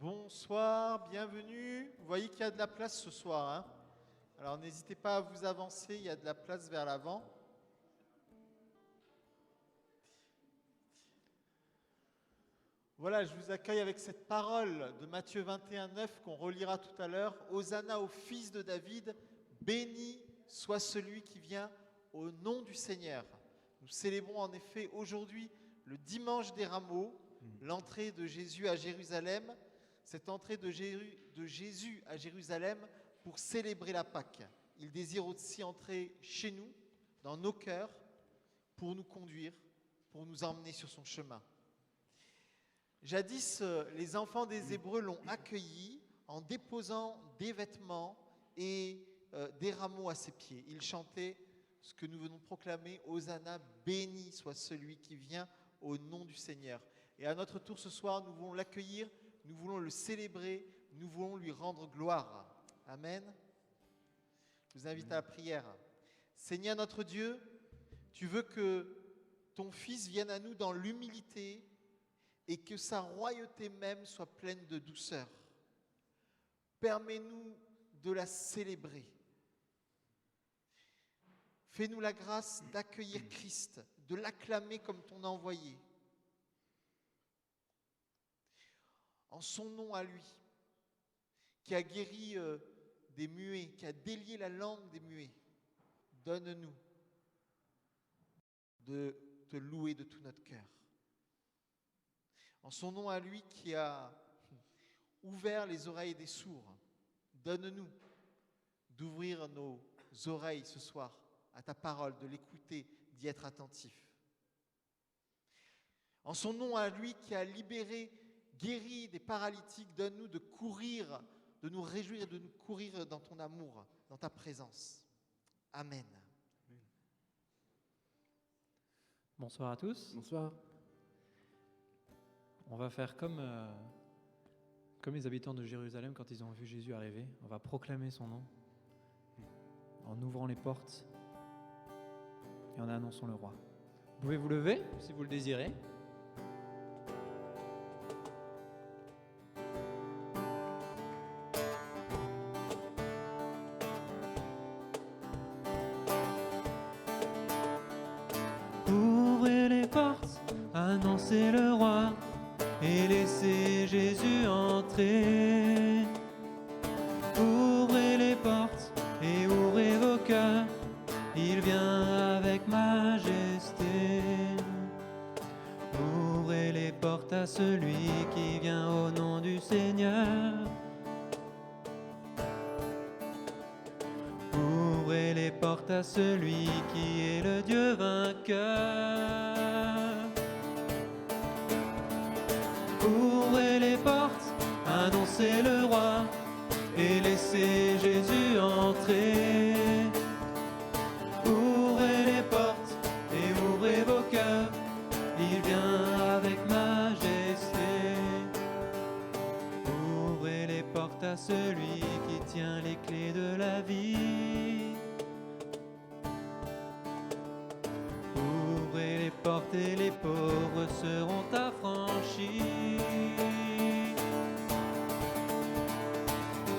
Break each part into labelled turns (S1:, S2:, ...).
S1: Bonsoir, bienvenue. Vous voyez qu'il y a de la place ce soir, hein? Alors n'hésitez pas à vous avancer, il y a de la place vers l'avant. Voilà, je vous accueille avec cette parole de Matthieu 21:9 qu'on relira tout à l'heure. Hosanna au fils de David, béni soit celui qui vient au nom du Seigneur. Nous célébrons en effet aujourd'hui le dimanche des rameaux, l'entrée de Jésus à Jérusalem. Cette entrée de Jésus à Jérusalem pour célébrer la Pâque. Il désire aussi entrer chez nous, dans nos cœurs, pour nous conduire, pour nous emmener sur son chemin. Jadis, les enfants des Hébreux l'ont accueilli en déposant des vêtements et des rameaux à ses pieds. Ils chantaient ce que nous venons de proclamer, Hosanna, béni soit celui qui vient au nom du Seigneur. Et à notre tour ce soir, nous voulons l'accueillir, nous voulons le célébrer, nous voulons lui rendre gloire. Amen. Je vous invite à la prière. Seigneur notre Dieu, tu veux que ton Fils vienne à nous dans l'humilité et que sa royauté même soit pleine de douceur. Permets-nous de la célébrer. Fais-nous la grâce d'accueillir Christ, de l'acclamer comme ton envoyé. En son nom à lui, qui a guéri des muets, qui a délié la langue des muets, donne-nous de te louer de tout notre cœur. En son nom à lui qui a ouvert les oreilles des sourds, donne-nous d'ouvrir nos oreilles ce soir à ta parole, de l'écouter, d'y être attentif. En son nom à lui qui a libéré, guéri des paralytiques, donne-nous de courir, de nous réjouir, de nous courir dans ton amour, dans ta présence. Amen.
S2: Bonsoir à tous.
S3: Bonsoir.
S2: On va faire comme les habitants de Jérusalem quand ils ont vu Jésus arriver. On va proclamer son nom en ouvrant les portes et en annonçant le roi. Vous pouvez vous lever si vous le désirez. Ouvrez les portes, annoncez le roi et laissez Jésus entrer. Ouvrez les portes et ouvrez vos cœurs, il vient avec majesté. Ouvrez les portes à celui qui vient au nom du Seigneur. Ouvrez les portes à celui qui est le Dieu vainqueur. Ouvrez les portes, annoncez le roi et laissez Jésus entrer. Ouvrez les portes et ouvrez vos cœurs, il vient avec majesté. Ouvrez les portes à celui qui tient les clés de la vie. Ouvrez les portes et les pauvres seront affranchis.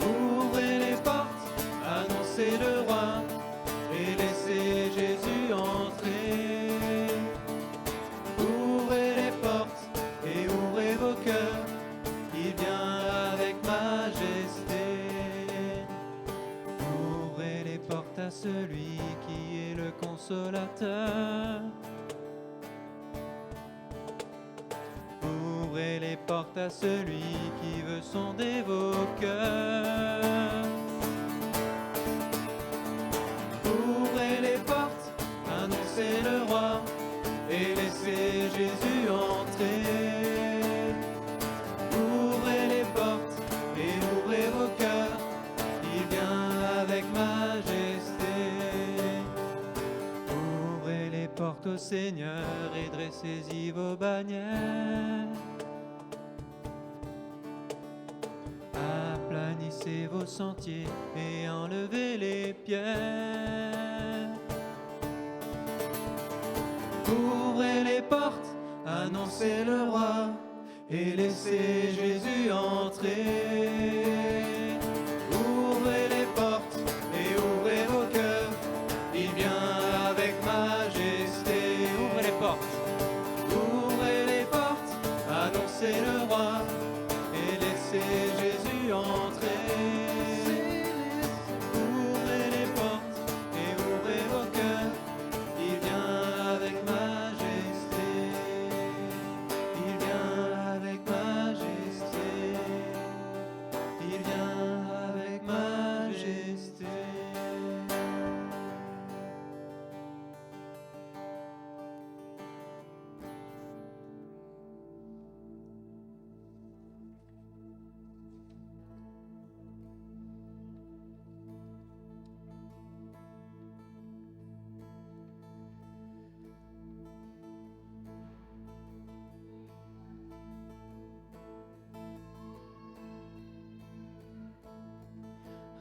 S2: Ouvrez les portes, annoncez le roi et laissez Jésus entrer. Ouvrez les portes et ouvrez vos cœurs, il vient avec majesté. Ouvrez les portes à celui qui est le consolateur. Ouvrez les portes à celui qui veut sonder vos cœurs. Ouvrez les portes, annoncez le roi et laissez Jésus entrer. Ouvrez les portes et ouvrez vos cœurs, il vient avec majesté. Ouvrez les portes au Seigneur et dressez-y vos bannières. Aplanissez vos sentiers et enlevez les pierres. Ouvrez les portes, annoncez le roi et laissez Jésus entrer. Ouvrez les portes et ouvrez vos cœurs, il vient avec majesté. Ouvrez les portes, annoncez le roi et laissez Jésus entrer. Ouvrez les portes et ouvrez vos cœurs, il vient avec majesté. Il vient avec majesté. Il vient avec majesté.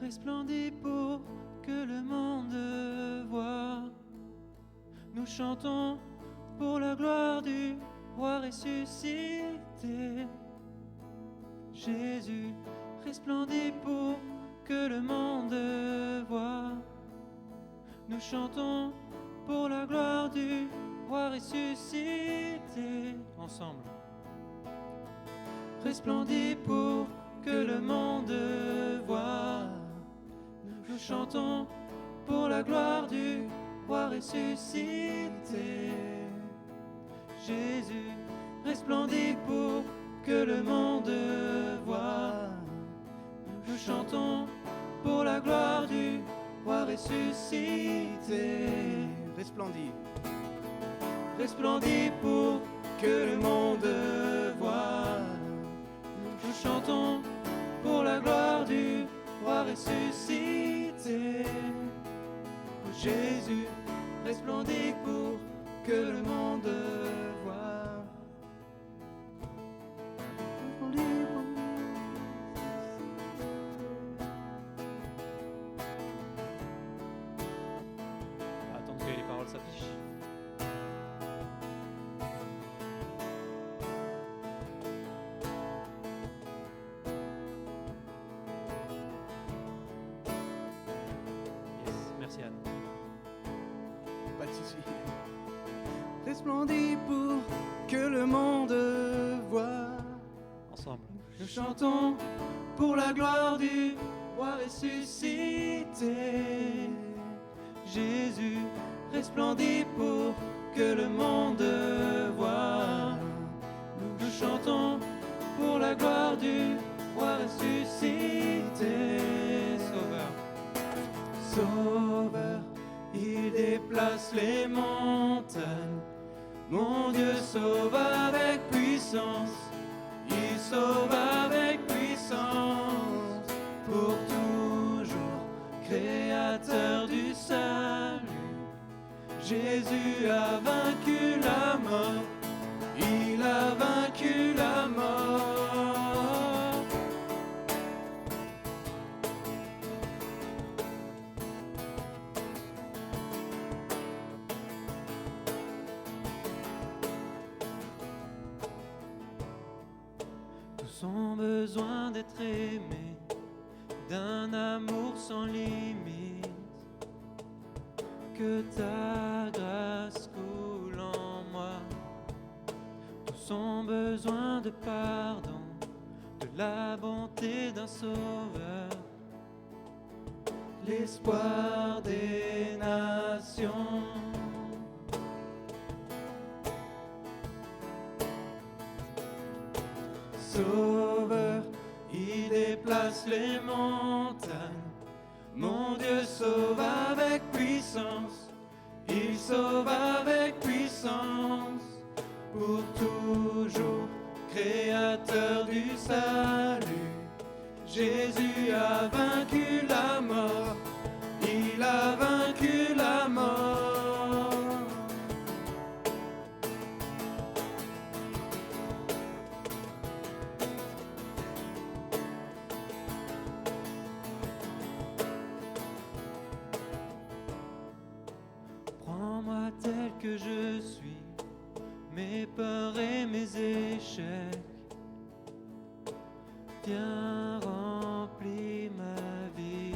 S2: Resplendis pour que le monde voie. Nous chantons pour la gloire du roi ressuscité. Jésus, resplendis pour que le monde voie. Nous chantons pour la gloire du roi ressuscité. Ensemble. Resplendis pour que le monde voie. Nous chantons pour la gloire du roi ressuscité. Jésus, resplendis pour que le monde voie. Nous chantons pour la gloire du roi ressuscité.
S3: Resplendis.
S2: Resplendis pour que le monde voie. Nous chantons pour la gloire du roi ressuscité. Oh Jésus, resplendis pour que le monde voie. Resplendis pour... Attends que les paroles s'affichent. Merci Anne.
S3: Pas de souci. Resplendis pour que le monde voie.
S2: Ensemble. Nous chantons pour la gloire du roi ressuscité. Jésus, resplendis pour que le monde voie. Nous chantons pour la gloire du roi ressuscité. Sauveur, il déplace les montagnes. Mon Dieu sauve avec puissance. Il sauve avec puissance. Pour toujours, créateur du salut. Jésus a vaincu la mort. Il a vaincu la mort. Tous ont besoin d'être aimés, d'un amour sans limite. Que ta grâce coule en moi. Tous ont besoin de pardon, de la bonté d'un sauveur. L'espoir des nations. Sauveur, il déplace les montagnes. Mon Dieu sauve avec puissance. Il sauve avec puissance. Pour toujours, créateur du salut. Jésus a vaincu la mort. Il a vaincu la mort. Prends-moi tel que je suis, mes peurs et mes échecs.
S3: viens remplir ma vie.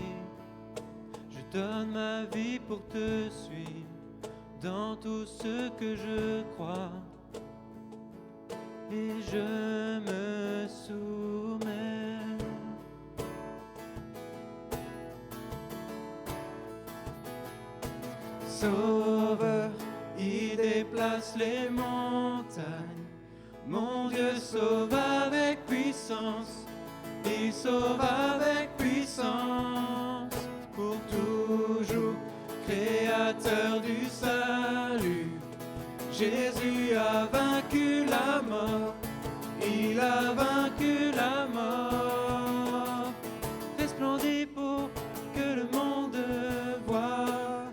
S3: Je donne ma vie pour te suivre dans tout ce que je crois. Et je me soumets. Sauveur, il déplace les montagnes. Mon Dieu sauve avec puissance. Il sauve avec puissance. Pour toujours, créateur du salut. Jésus a vaincu la mort. Il a vaincu la mort. Resplendit pour que le monde voie.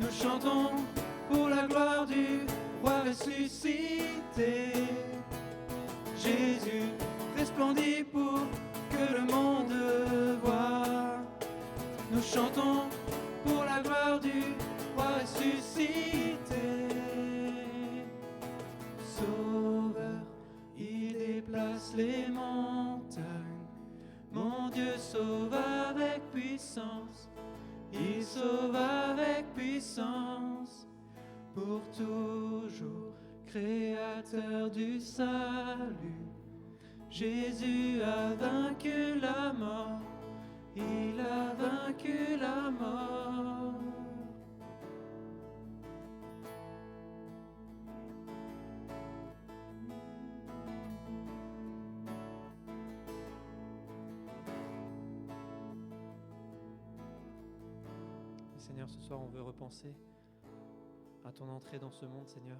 S3: Nous chantons pour la gloire du roi ressuscité. Jésus resplendit pour que le monde voie. Nous chantons pour la gloire du roi ressuscité. Sauveur, il déplace les montagnes. Mon Dieu sauve avec puissance. Il sauve avec puissance. Pour toujours, créateur du salut. Jésus a vaincu la mort. Il a vaincu la mort.
S2: Seigneur, ce soir, on veut repenser à ton entrée dans ce monde, Seigneur,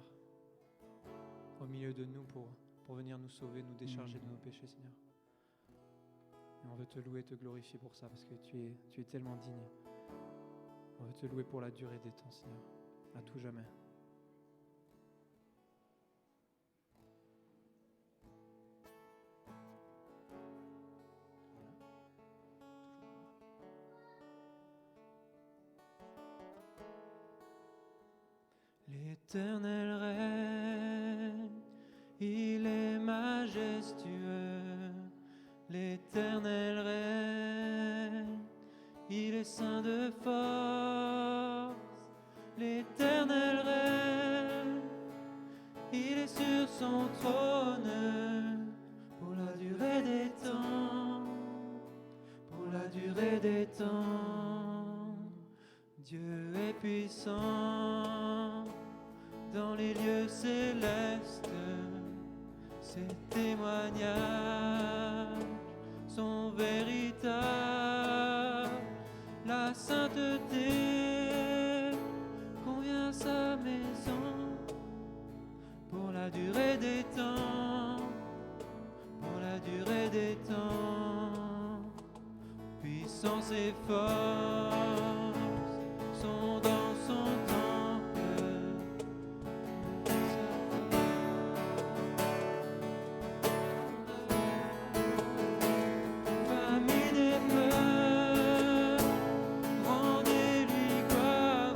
S2: au milieu de nous pour venir nous sauver, nous décharger de nos péchés, Seigneur. Et on veut te louer, te glorifier pour ça, parce que tu es tellement digne. On veut te louer pour la durée des temps, Seigneur, à tout jamais.
S3: L'Éternel règne, il est majestueux. L'Éternel règne, il est saint de force. L'Éternel règne, il est sur son trône pour la durée des temps, pour la durée des temps. Dieu est puissant dans les lieux célestes, ses témoignages sont véritables. La sainteté convient à sa maison pour la durée des temps, pour la durée des temps. Puissance et force sont dans son temple. Famille des peuples, rendez-lui gloire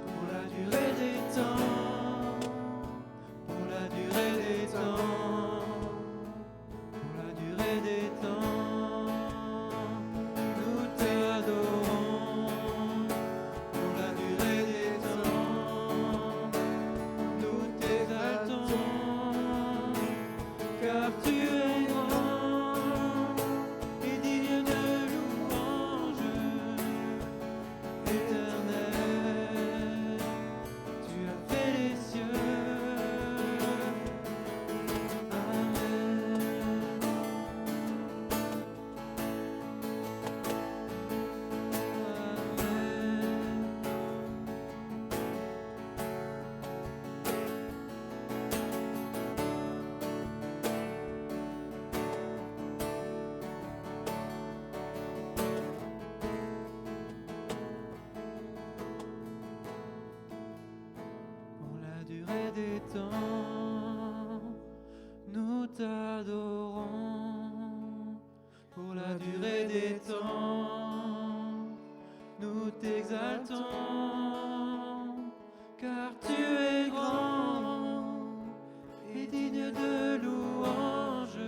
S3: pour la durée des temps, pour la durée des temps, pour la durée des temps. Nous t'adorons pour la durée des temps. Nous t'exaltons, car tu es grand et digne de louange. Éternel, tu as fait les cieux. Amen. Pour la durée des temps, nous t'adorons. Pour la durée des temps, nous t'exaltons, car tu es grand et digne de louange.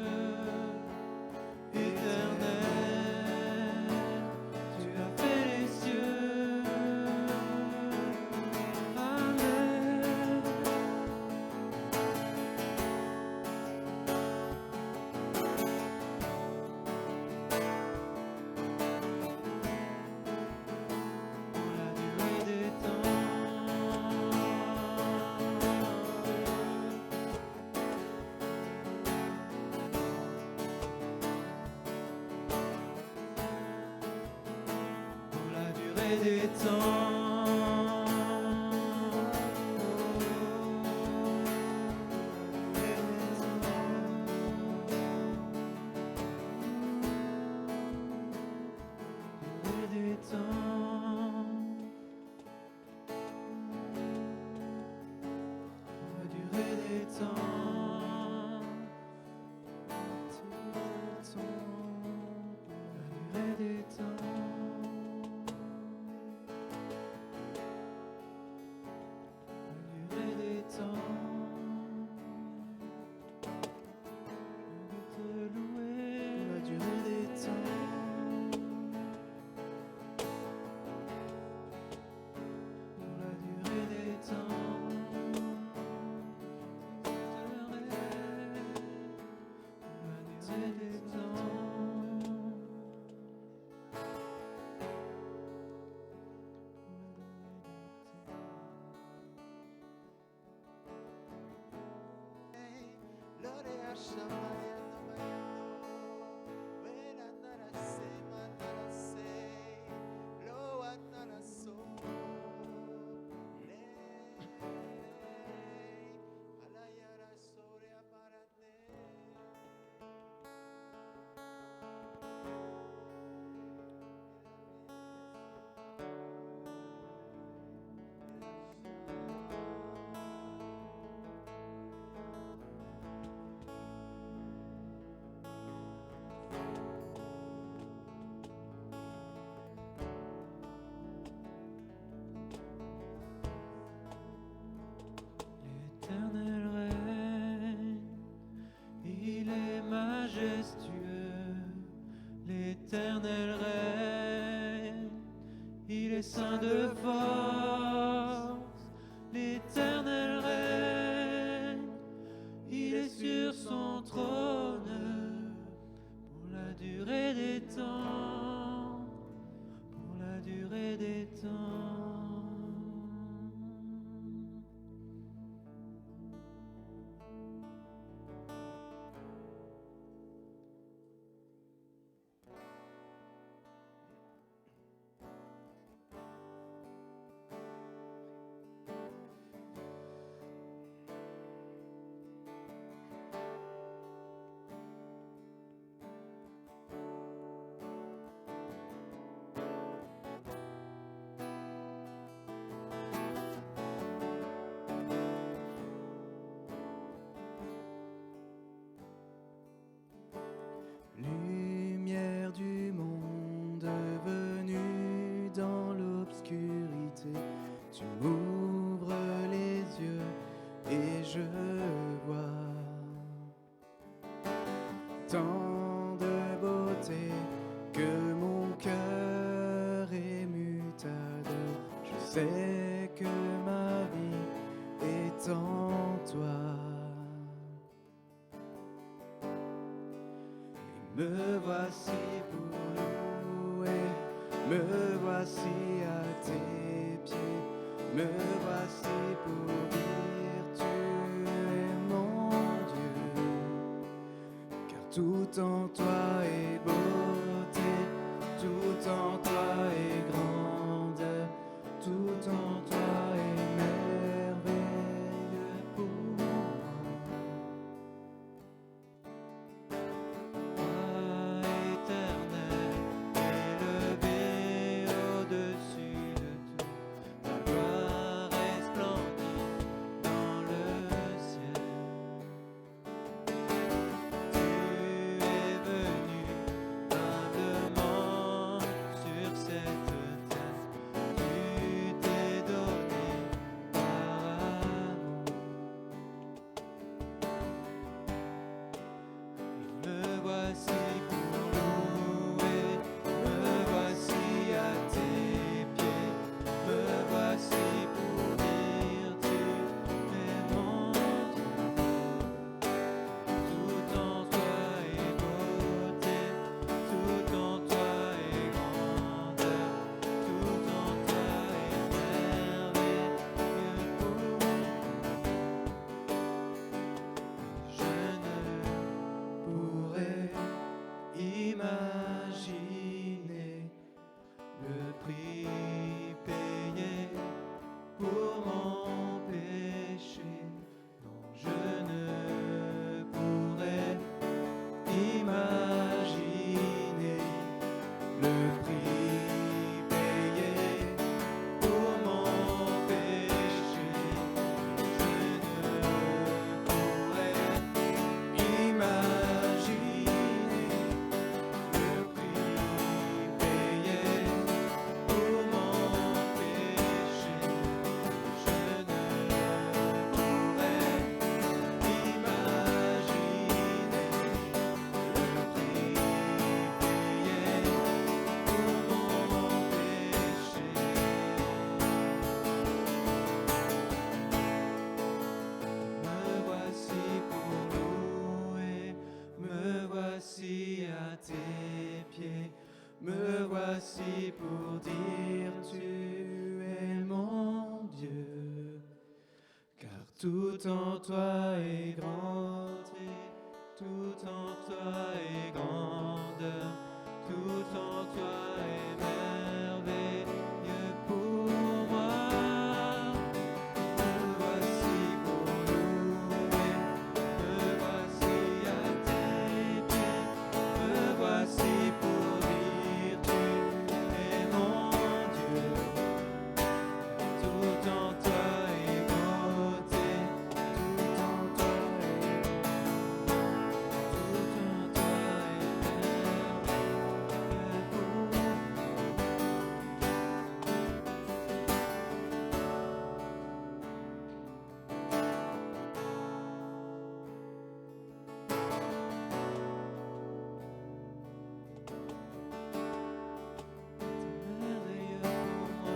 S3: durée des temps. L'Éternel règne, il est majestueux. L'Éternel règne, il est saint de force. L'Éternel règne, il est sur son trône pour la durée des temps, pour la durée des temps.
S4: Lumière du monde venue dans l'obscurité, tu m'ouvres les yeux et je vois tant de beauté que mon cœur ému t'adore. Je sais que ma vie est en toi. Me voici pour louer, me voici à tes pieds, me voici pour dire tu es mon Dieu, car tout en toi est beauté, tout en toi est grandeur, tout en toi est merveilleux pour moi.
S3: Sur cette terre. Tout en toi est grand, tout en toi est grande, tout en toi est merveilleux pour moi. Me voici pour louer, me voici à tes pieds, me voici pour dire tu es mon Dieu. Tout en toi est beauté, tout en toi est tout en toi est merveilleux pour moi. C'est merveilleux pour moi.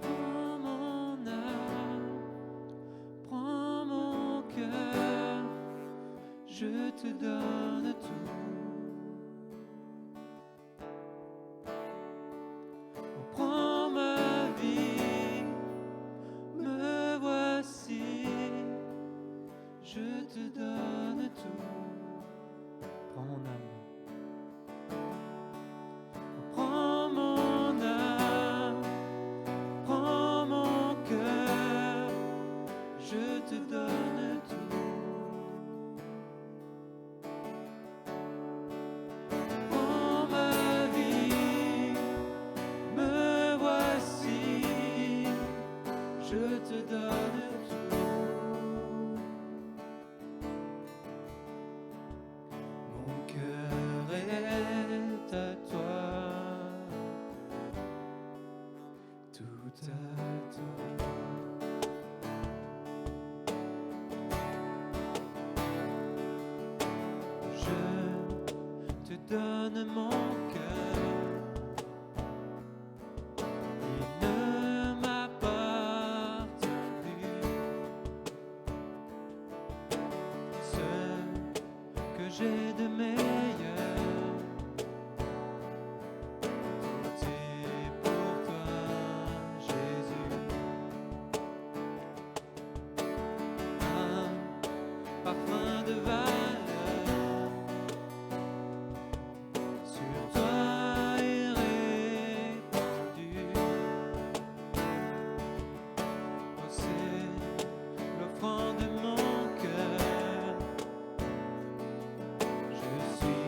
S3: Prends mon âme, prends mon cœur, je te donne tout. Prends ma vie, me voici, je te donne tout.
S2: Prends mon âme.
S3: Prends mon âme, prends mon cœur, je te donne tout. Prends ma vie, me voici, je te donne tout. Mon cœur est à toi, tout à toi. Je te donne mon cœur, il ne m'appartient plus. Ce que j'ai de meilleur, tout est pour toi, Jésus. Un parfum de valeur sur toi est répandu. Oh, c'est l'offrande de mon cœur. Je suis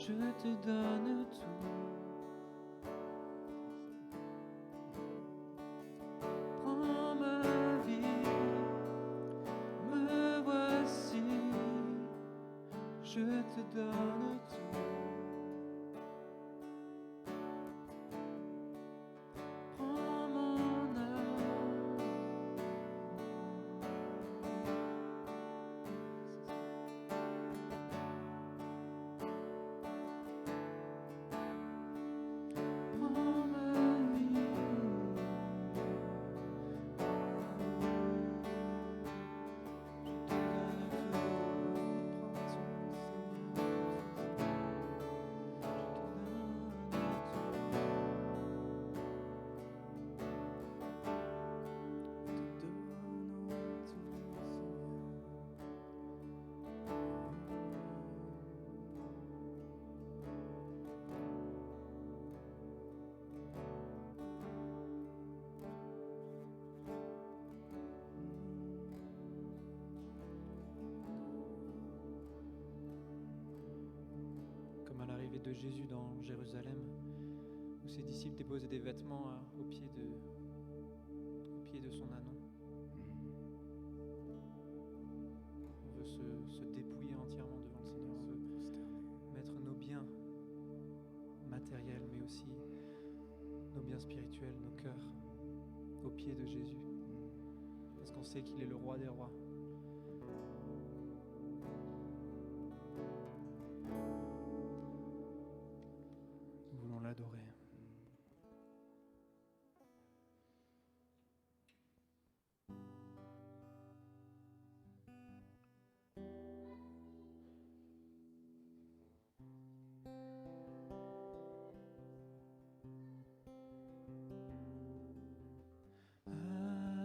S3: je te donne tout. Prends ma vie, me voici, je te donne tout. Prends mon âme. Prends ma vie.
S2: Comme à l'arrivée de Jésus dans Jérusalem, où ses disciples déposaient des vêtements au pied de son ânon. On veut se dépouiller entièrement devant le Seigneur. On veut mettre nos biens matériels, mais aussi nos biens spirituels, nos cœurs, aux pieds de Jésus. Parce qu'on sait qu'il est le roi des rois. Nous voulons l'adorer.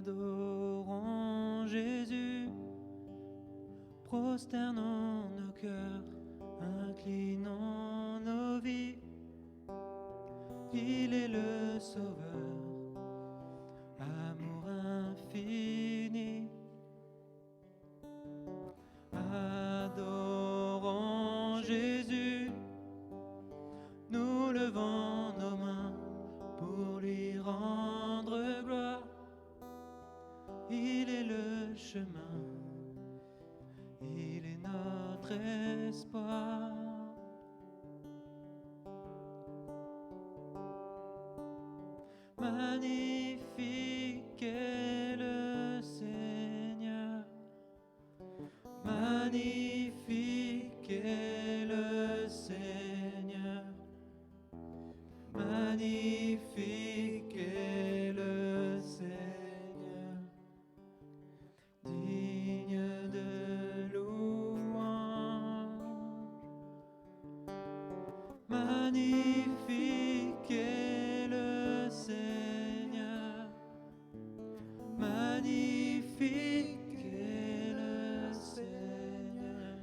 S3: Adorons Jésus, prosternons nos cœurs, inclinons nos vies. Il est le Sauveur, amour infini. Adorons Jésus, nous levons nos mains pour lui rendre gloire. Il est le chemin, il est notre espoir. Magnifique est le Seigneur, magnifique est le Seigneur, magnifique est le Seigneur, digne de louange. Magnifique est le Seigneur, magnifique est le Seigneur,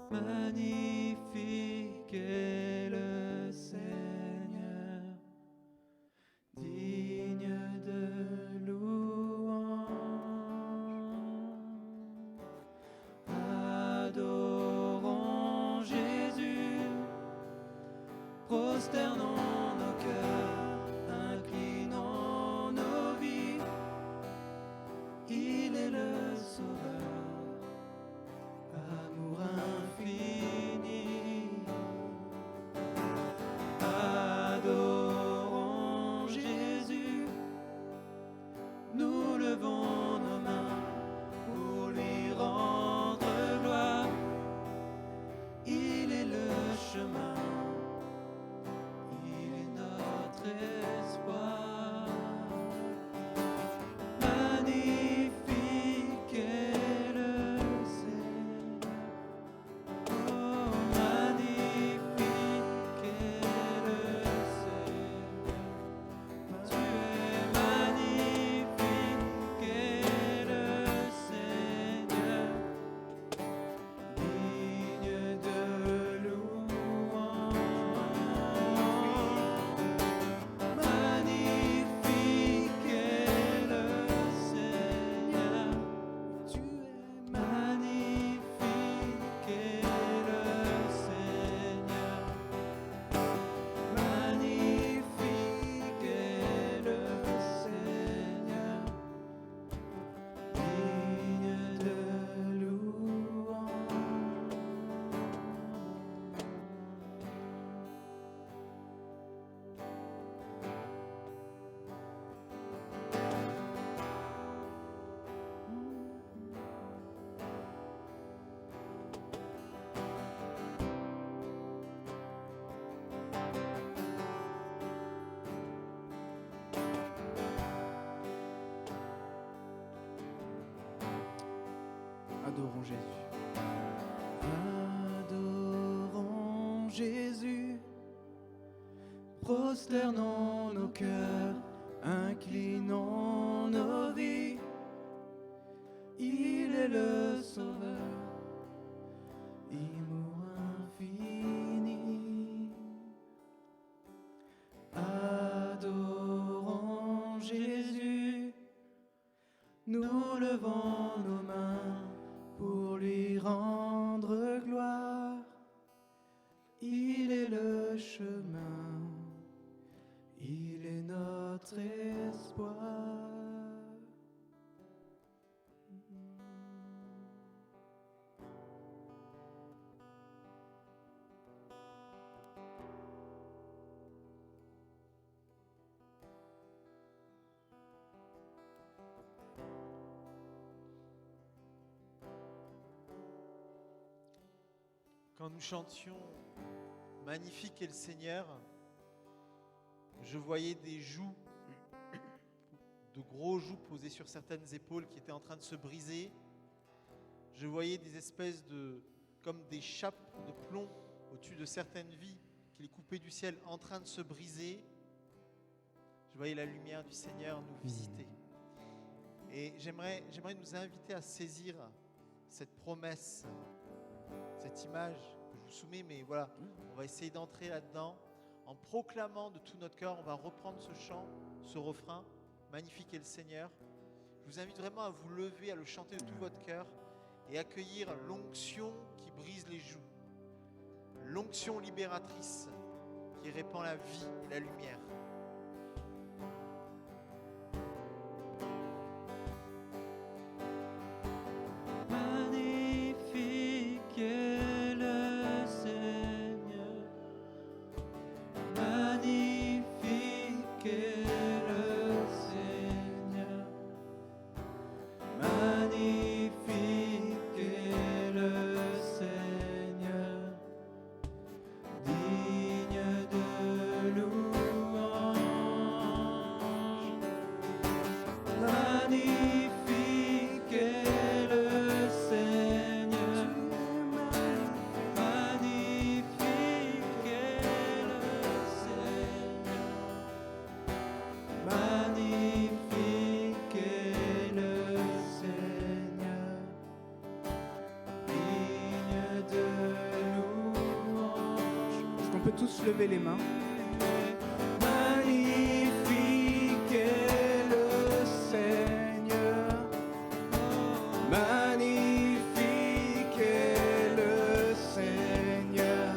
S3: magnifique est le Seigneur, digne de louange. Adorons Jésus, prosternons nos cœurs, inclinons nos vies. Il est le Sauveur, amour infini.
S4: Adorons Jésus. Adorons Jésus. Prosternons nos cœurs, inclinons nos vies. Il est le Sauveur, amour infini. Adorons Jésus, nous levons nos mains pour lui rendre gloire. Il est le chemin, il est notre espoir.
S1: Quand nous chantions « Magnifique est le Seigneur », je voyais des joues, de gros joues posés sur certaines épaules qui étaient en train de se briser. Je voyais des espèces comme des chapes de plomb au-dessus de certaines vies qui les coupaient du ciel en train de se briser. Je voyais la lumière du Seigneur nous visiter. Et j'aimerais nous inviter à saisir cette promesse, cette image que je vous soumets, mais voilà, on va essayer d'entrer là-dedans en proclamant de tout notre cœur. On va reprendre ce chant, ce refrain, magnifique est le Seigneur. Je vous invite vraiment à vous lever, à le chanter de tout votre cœur et accueillir l'onction qui brise les joues, l'onction libératrice qui répand la vie et la lumière.
S3: Magnifique est le Seigneur, magnifique est le Seigneur, magnifique est le Seigneur, digne de louange. Magnifique est le Seigneur, magnifique est le Seigneur, magnifique est le Seigneur, digne de louange.
S4: Est-ce qu'on peut tous lever les mains?
S3: Magnifique est le Seigneur,
S4: Magnifique est le Seigneur.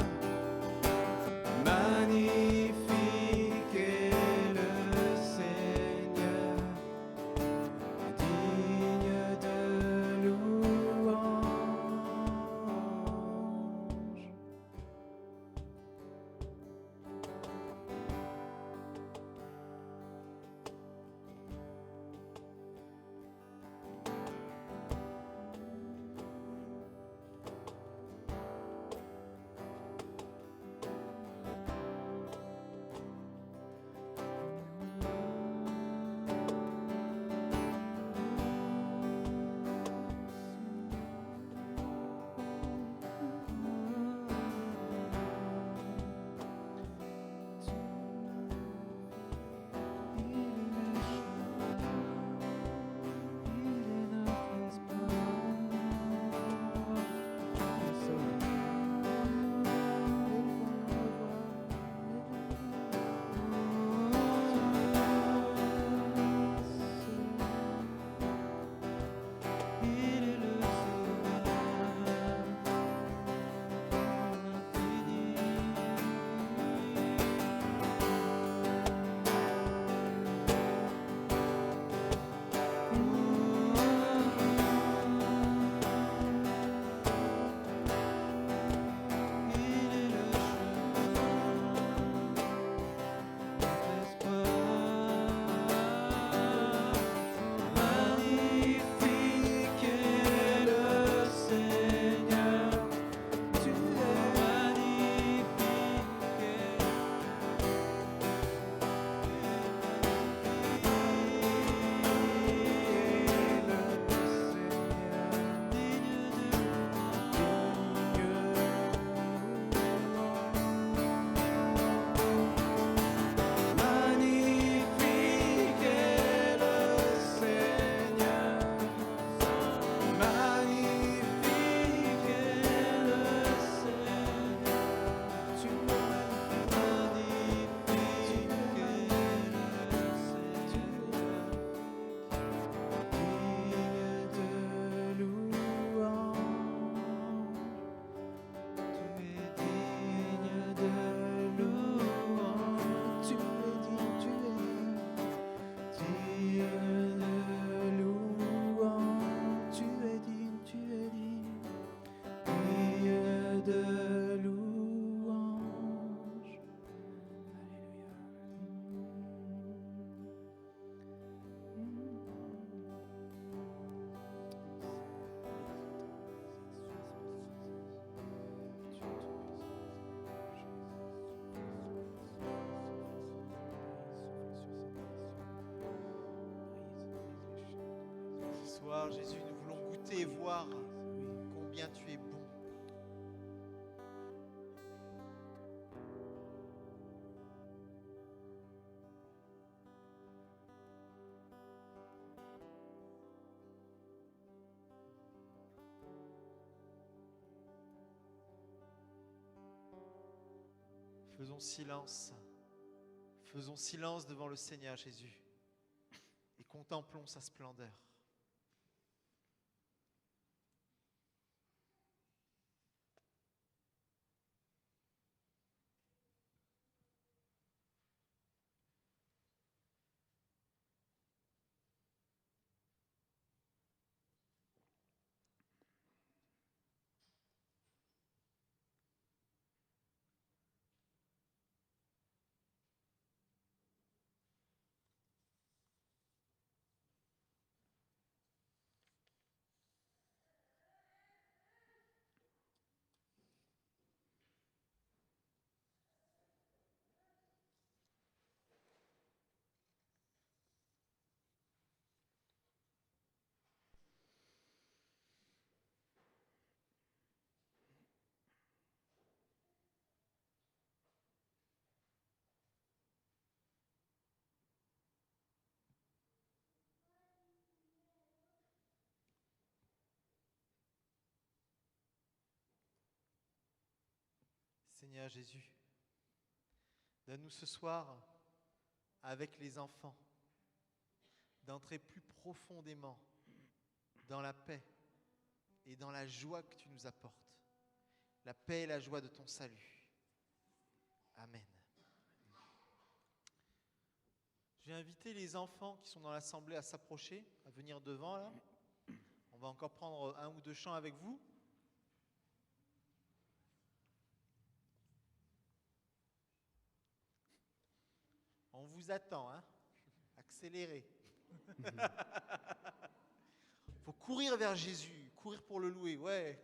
S4: Magnifique est le Seigneur. Digne de louange.
S1: Gloire Jésus, nous voulons goûter et voir combien tu es bon. Faisons silence. Faisons silence devant le Seigneur Jésus et contemplons sa splendeur. Seigneur Jésus, donne-nous ce soir, avec les enfants, d'entrer plus profondément dans la paix et dans la joie que tu nous apportes. La paix et la joie de ton salut. Amen. Je vais inviter les enfants qui sont dans l'assemblée à s'approcher, à venir devant là. On va encore prendre un ou deux chants avec vous. On vous attend, hein? Accélérez. Faut courir vers Jésus, courir pour le louer, ouais.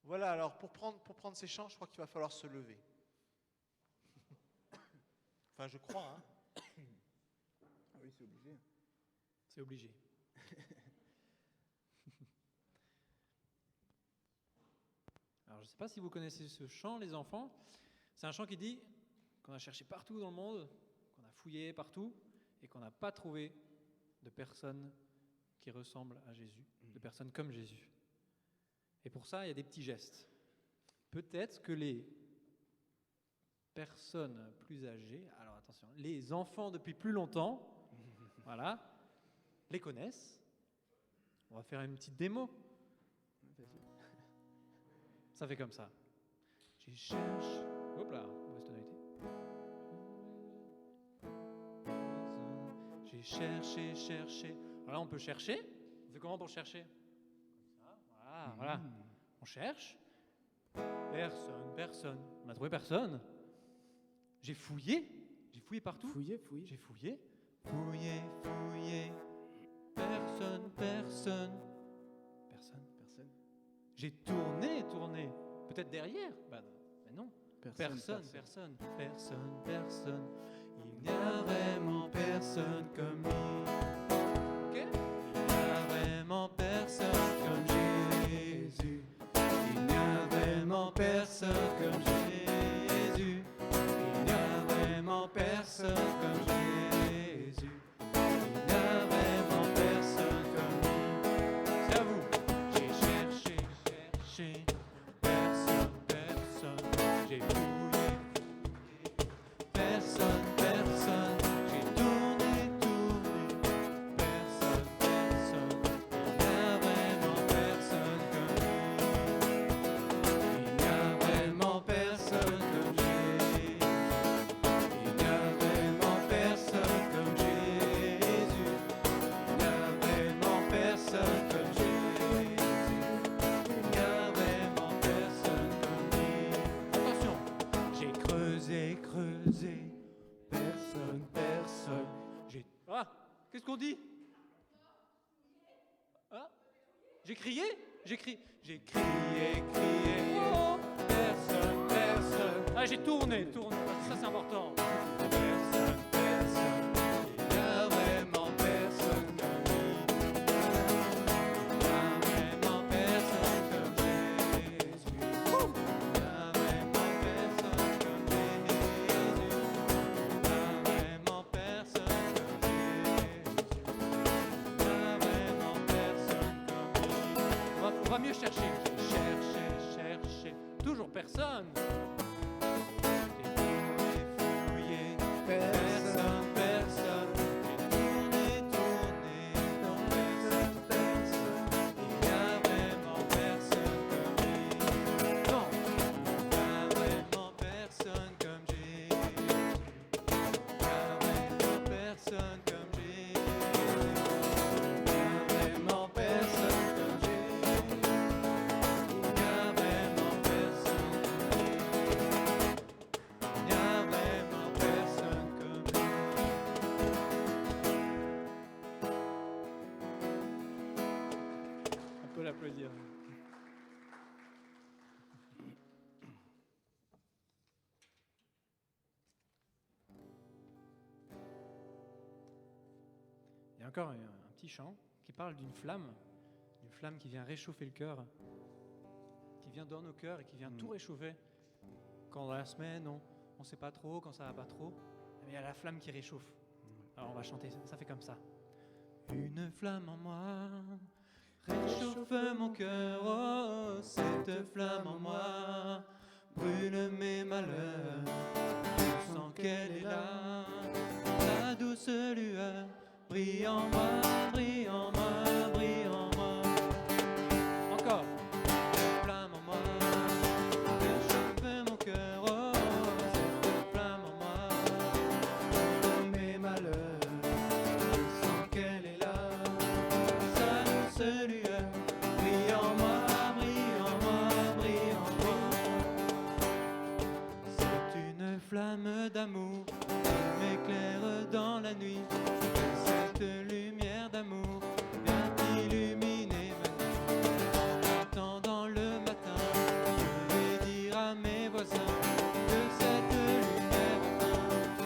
S1: Voilà, alors pour prendre ces chants, je crois qu'il va falloir se lever. Enfin, je crois, hein?
S4: Ah oui, c'est obligé.
S2: C'est obligé. Alors, je ne sais pas si vous connaissez ce chant, les enfants. C'est un chant qui dit qu'on a cherché partout dans le monde, qu'on a fouillé partout et qu'on n'a pas trouvé de personnes qui ressemblent à Jésus, de personnes comme Jésus. Et pour ça, il y a des petits gestes. Peut-être que les personnes plus âgées, alors attention, les enfants depuis plus longtemps, voilà, les connaissent. On va faire une petite démo. Ça fait comme ça. Je cherche. Hop là, mauvaise tonalité. J'ai cherché. Alors là, on peut chercher. On fait comment pour chercher? Comme ça, voilà. On cherche. Personne. On n'a trouvé personne. J'ai fouillé partout. J'ai fouillé. Fouillé. Personne. J'ai tourné. Peut-être derrière. Mais non. Personne. Il n'y a vraiment personne comme lui. Ok? Il n'y a vraiment personne comme Jésus. Il n'y a vraiment personne comme Jésus. Il n'y a vraiment personne comme Jésus. Il n'y a vraiment personne comme lui. C'est à vous. J'ai cherché. Personne. J'ai fouillé. Personne. J'ai tourné. Personne. Il n'y a vraiment personne comme lui. Il n'y a vraiment personne comme Jésus. Il n'y a vraiment personne comme Jésus. Il n'y a vraiment personne comme Jésus. Il n'y a vraiment personne comme lui. Attention, j'ai creusé. Personne. Ah, qu'est-ce qu'on dit? Ah, j'ai crié. Oh, personne. Ah,
S3: Ouais, j'ai tourné, parce que ça c'est important.
S5: Il y a vraiment personne comme lui. Il y a vraiment personne comme Jésus. Il y a vraiment personne comme Jésus. Il y a vraiment personne comme Jésus. Il y a vraiment personne comme lui.
S3: On va mieux chercher. Chercher. Toujours personne.
S5: Personne, personne, j'ai tourné, non, personne, il y a vraiment personne comme lui. Non, il y a vraiment personne comme Jésus. Il y a vraiment personne comme Jésus. Il y a vraiment personne comme Jésus. Il y a vraiment personne comme lui. Il y a vraiment personne comme lui.
S2: On peut l'applaudir. Il y a encore un petit chant qui parle d'une flamme qui vient réchauffer le cœur, qui vient dans nos cœurs et qui vient tout réchauffer. Quand dans la semaine, on ne sait pas trop, quand ça va pas trop, mais il y a la flamme qui réchauffe. Alors on va chanter, ça fait comme ça.
S5: Une flamme en moi réchauffe mon cœur, oh, cette flamme en moi brûle mes malheurs. Je sens qu'elle est là, la douce lueur brille en moi, brille en moi, brille en moi.
S3: Encore.
S5: Cette flamme en moi réchauffe mon cœur, oh, cette flamme en moi brûle mes malheurs. Je sens qu'elle est là, sa douce lueur brille en moi, brille en moi, brille en moi. C'est une flamme d'amour qui m'éclaire dans la nuit. Cette lumière d'amour vient illuminer ma nuit. En attendant le matin, je vais dire à mes voisins que cette lumière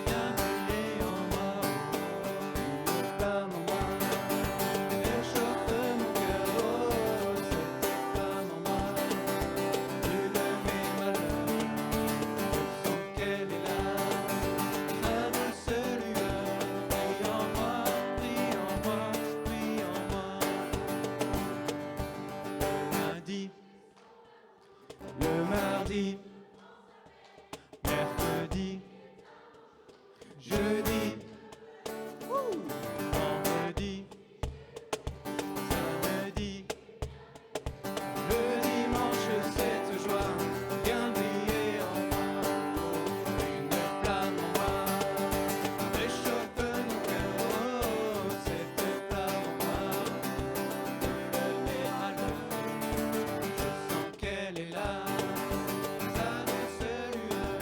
S5: vient briller en moi. Une flamme en moi réchauffe mon cœur, oh, cette flamme en moi brûle mes malheurs. Je sens qu'elle est là, sa douce lueur brille en moi, brille en moi, brille en moi. Le mardi, mercredi, jeudi, vendredi, samedi, le dimanche, cette joie vient briller en moi. Une flamme en moi réchauffe mon cœur, oh, cette flamme en moi brûle mes malheurs. Je sens qu'elle est là, sa douce lueur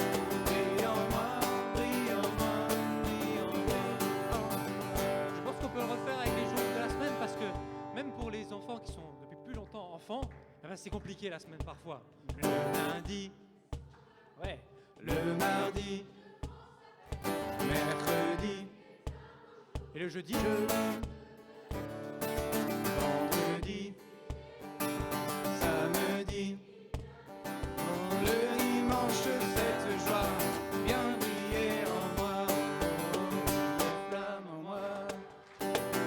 S5: brille en moi, brille en moi, brille en moi.
S3: Je pense qu'on peut le refaire avec les jours de la semaine parce que même pour les enfants qui sont depuis plus longtemps enfants, eh ben, c'est compliqué la semaine parfois.
S5: Le lundi,
S3: Ouais.
S5: le mardi, mercredi,
S3: Et le jeudi,
S5: vendredi, samedi, le dimanche, cette joie vient briller en moi. Une flamme en moi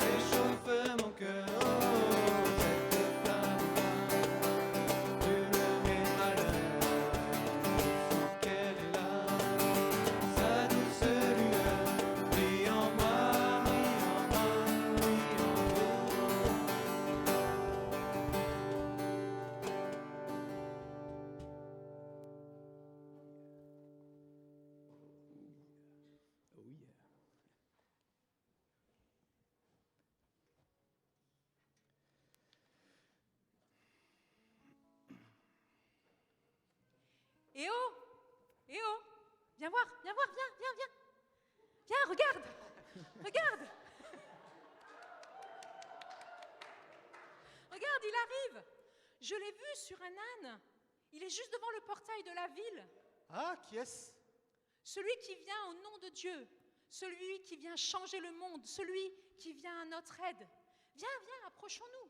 S5: réchauffe mon cœur, oh, cette flamme en moi brûle mes malheurs. Je sens qu'elle est là, sa douce lueur brille en moi, brille en moi, brille en moi.
S6: Eh oh, viens voir, viens, viens. Viens, regarde. Regarde, il arrive. Je l'ai vu sur un âne. Il est juste devant le portail de la ville.
S1: Ah, qui est-ce?
S6: Celui qui vient au nom de Dieu, celui qui vient changer le monde, celui qui vient à notre aide. Viens, viens, approchons-nous.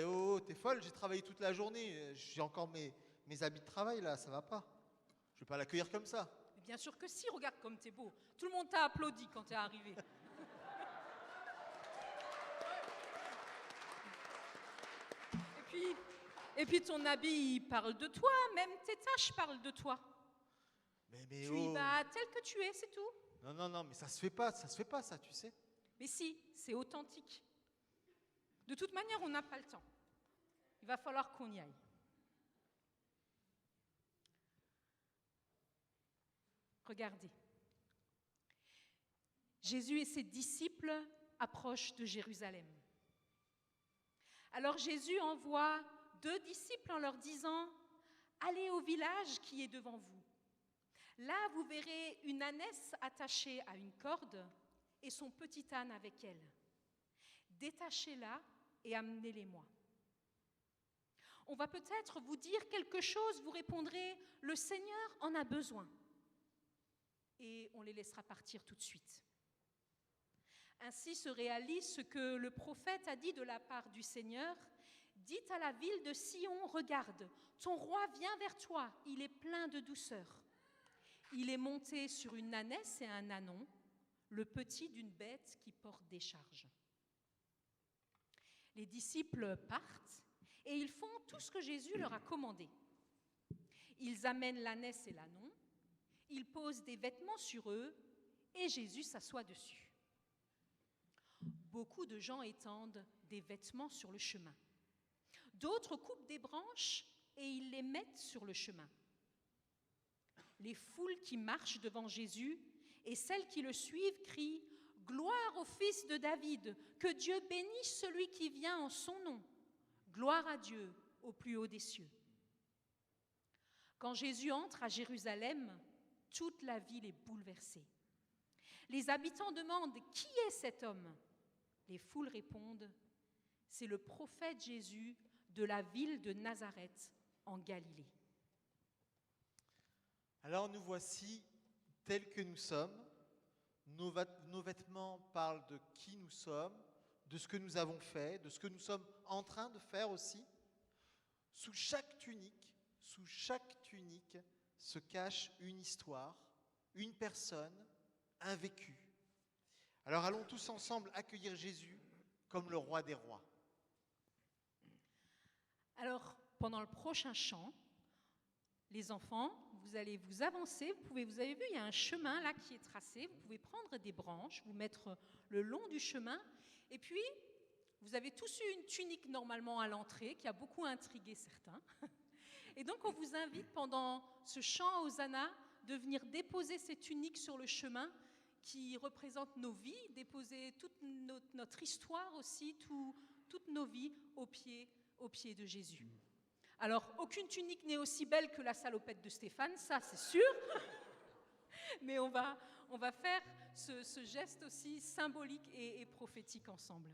S1: Oh, t'es folle, j'ai travaillé toute la journée. J'ai encore mes habits de travail là, ça va pas. Je vais pas l'accueillir comme ça.
S6: Mais bien sûr que si, regarde comme t'es beau. Tout le monde t'a applaudi quand t'es arrivé. Et puis ton habit il parle de toi, même tes tâches parlent de toi.
S1: Mais
S6: Tu y
S1: oh.
S6: vas tel que tu es, c'est tout.
S1: Non, mais ça se fait pas ça, tu sais.
S6: Mais si, c'est authentique. De toute manière, on n'a pas le temps. Il va falloir qu'on y aille. Regardez. Jésus et ses disciples approchent de Jérusalem. Alors Jésus envoie 2 disciples en leur disant « Allez au village qui est devant vous. Là, vous verrez une ânesse attachée à une corde et son petit âne avec elle. Détachez-la et amenez-les-moi. » On va peut-être vous dire quelque chose, vous répondrez « Le Seigneur en a besoin. » Et on les laissera partir tout de suite. Ainsi se réalise ce que le prophète a dit de la part du Seigneur. « Dites à la ville de Sion, regarde, ton roi vient vers toi, il est plein de douceur. Il est monté sur une ânesse et un ânon, le petit d'une bête qui porte des charges. » Les disciples partent et ils font tout ce que Jésus leur a commandé. Ils amènent l'ânesse et l'ânon, ils posent des vêtements sur eux et Jésus s'assoit dessus. Beaucoup de gens étendent des vêtements sur le chemin. D'autres coupent des branches et ils les mettent sur le chemin. Les foules qui marchent devant Jésus et celles qui le suivent crient « Gloire au Fils de David, que Dieu bénisse celui qui vient en son nom. Gloire à Dieu au plus haut des cieux. » Quand Jésus entre à Jérusalem, toute la ville est bouleversée. Les habitants demandent « Qui est cet homme ?» Les foules répondent « C'est le prophète Jésus de la ville de Nazareth en Galilée. »
S1: Alors nous voici tels que nous sommes. Nos vêtements parlent de qui nous sommes, de ce que nous avons fait, de ce que nous sommes en train de faire aussi. Sous chaque tunique se cache une histoire, une personne, un vécu. Alors allons tous ensemble accueillir Jésus comme le roi des rois.
S6: Alors, pendant le prochain chant, les enfants, vous allez vous avancer. Vous avez vu, il y a un chemin là qui est tracé. Vous pouvez prendre des branches, vous mettre le long du chemin. Et puis, vous avez tous eu une tunique normalement à l'entrée, qui a beaucoup intrigué certains. Et donc, on vous invite pendant ce chant Hosanna de venir déposer ces tuniques sur le chemin qui représentent nos vies, déposer toute notre histoire aussi, toutes nos vies au pied de Jésus. Alors, aucune tunique n'est aussi belle que la salopette de Stéphane, ça c'est sûr. Mais on va faire ce geste aussi symbolique et prophétique ensemble.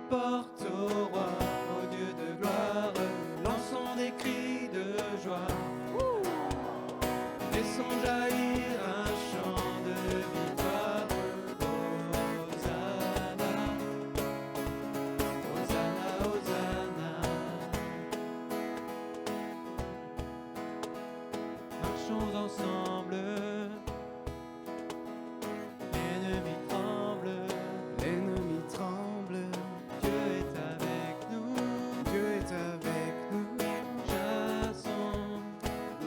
S3: porte au roi, au Dieu de gloire, lançons des cris de joie. Laissons jaillir un chant de victoire. Hosanna, Hosanna, Hosanna. marchons ensemble. L'ennemi tremble,
S5: L'ennemi tremble,
S3: Dieu est avec nous.
S5: Dieu est avec nous.
S3: Chassons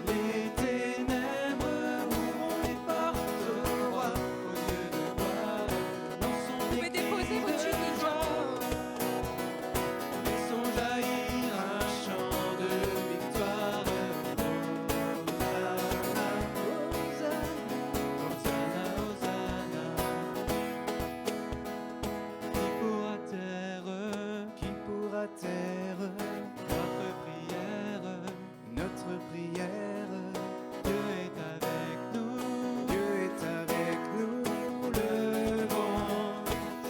S3: les ténèbres, ouvrons les portes au roi, au Dieu de gloire. Lançons
S6: Vous
S3: des
S6: pouvez déposer
S3: cris
S6: vos
S3: de
S6: tuniques.
S3: joie. Laissons jaillir un chant de victoire. Hosanna, Hosanna, Hosanna. Qui pourra taire
S5: Qui pourra taire
S3: notre prière?
S5: notre prière?
S3: Dieu est avec nous.
S5: Dieu est avec nous. Levons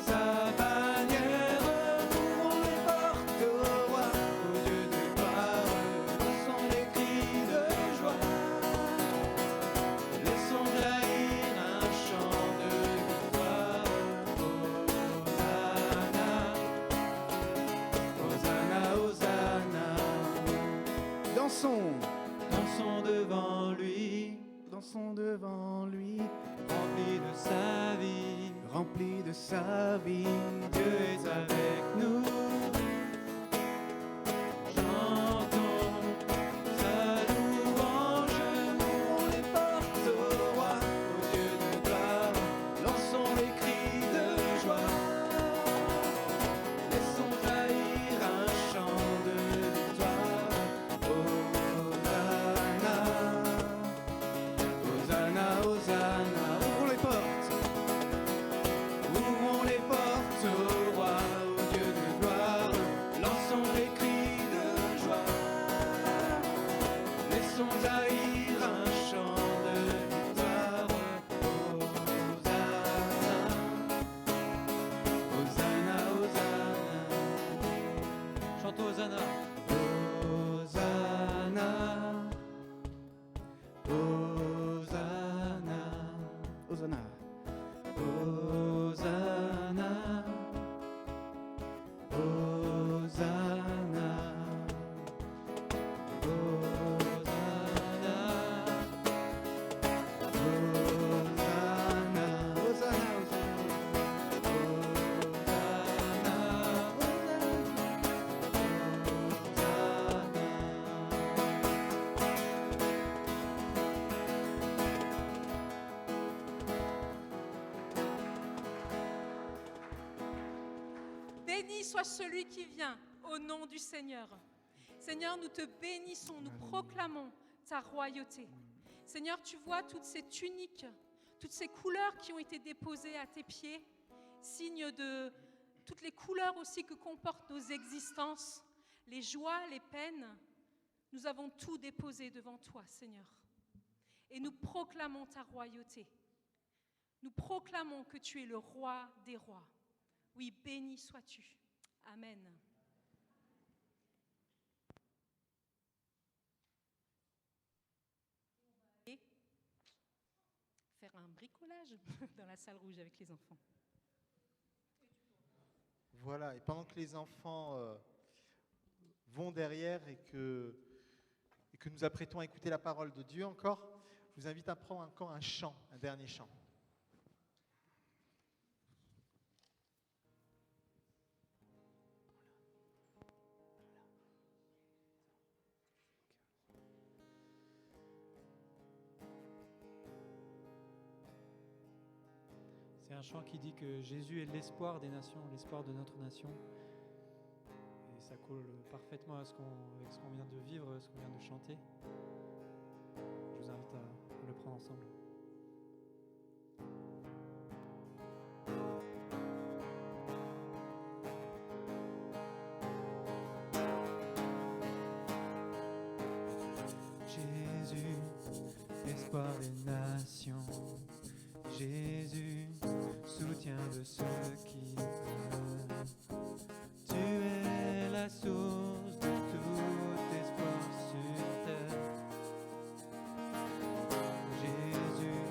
S5: sa bannière, ouvrons les portes au roi, au Dieu de gloire. Laissons les cris de joie.
S3: Laissons jaillir un chant de victoire.
S5: Hosanna, Hosanna. Dansons,
S3: Dansons devant lui,
S5: dansons devant lui,
S3: rempli de sa vie.
S5: rempli de sa vie.
S3: Dieu est avec nous. Chantons sa louange,
S5: Ouvrons les portes au roi, au Dieu de gloire. Lançons les cris de joie. Laissons jaillir un chant de victoire. Hosanna, Hosanna, Hosanna. Ouvrons les portes. Ouvrons les portes au roi, au Dieu de gloire. Lançons les cris de joie. Laissons jaillir un chant de victoire. Hosanna, Hosanna, Hosanna.
S3: Chantons Hosanna.
S5: Hosanna, Hosanna, Hosanna, Hosanna, Hosanna,
S6: Béni soit celui qui vient au nom du Seigneur. Seigneur, nous te bénissons, nous proclamons ta royauté. Seigneur, tu vois toutes ces tuniques, toutes ces couleurs qui ont été déposées à tes pieds, signe de toutes les couleurs aussi que comportent nos existences, les joies, les peines. Nous avons tout déposé devant toi, Seigneur. Et nous proclamons ta royauté. Nous proclamons que tu es le roi des rois. Oui, béni sois-tu. Amen. Et faire un bricolage dans la salle rouge avec les enfants.
S1: Voilà, et pendant que les enfants vont derrière et que nous apprêtons à écouter la parole de Dieu encore, je vous invite à prendre encore un chant, un dernier chant.
S2: C'est un chant qui dit que Jésus est l'espoir des nations, l'espoir de notre nation. Et ça colle parfaitement avec ce qu'on vient de vivre, ce qu'on vient de chanter. Je vous invite à le prendre ensemble.
S3: Jésus, espoir des nations. Jésus, soutien de ceux qui meurent. Tu es la source de tout espoir sur terre. Jésus,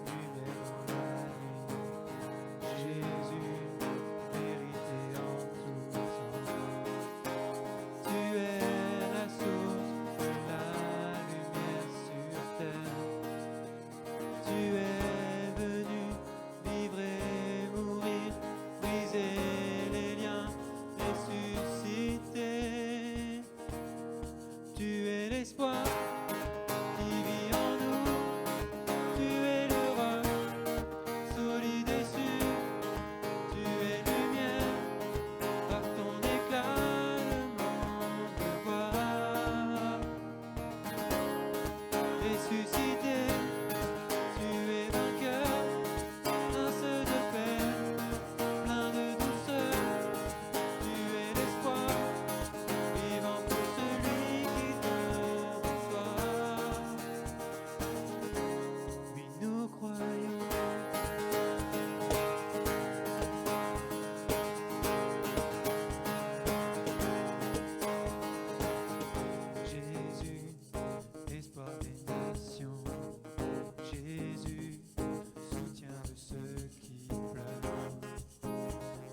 S3: lumière dans la nuit. Jésus, vérité en tout temps. Tu es la source de la lumière sur terre. ressuscité, tu es vainqueur, prince de paix, plein de douceur, tu es l'espoir, vivant pour celui qui te reçoit. Oui, nous croyons. Jésus, espoir des nations. Jésus, soutien de ceux qui pleurent.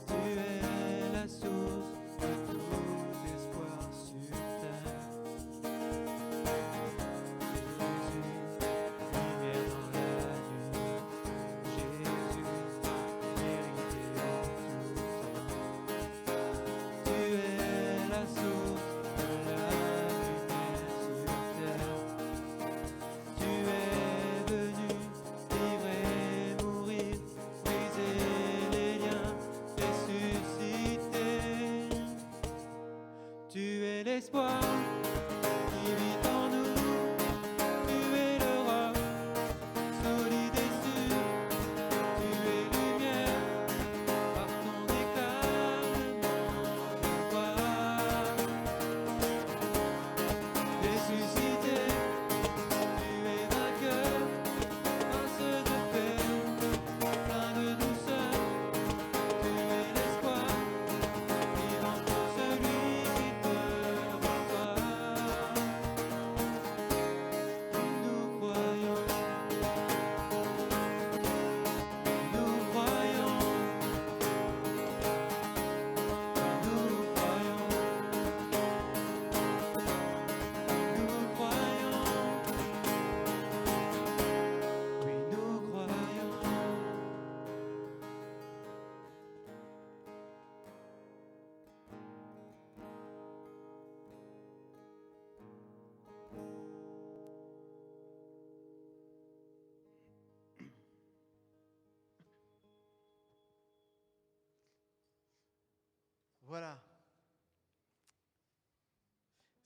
S3: Tu es la source de tout espoir sur terre. Jésus, lumière dans la nuit. Jésus, vérité en tout temps. Tu es la source de la lumière sur terre. Tu es venu vivre et mourir, briser les liens, ressusciter. Tu es l'espoir qui vit en nous. Tu es le roc, solide et sûr. Tu es lumière, par ton éclat le monde voit. Ressuscité, tu es vainqueur, prince de paix, plein de douceur. Tu es l'espoir, vivant pour celui qui te reçoit. Nous croyons, nous croyons, nous croyons, nous croyons, oui, nous croyons.
S1: Voilà.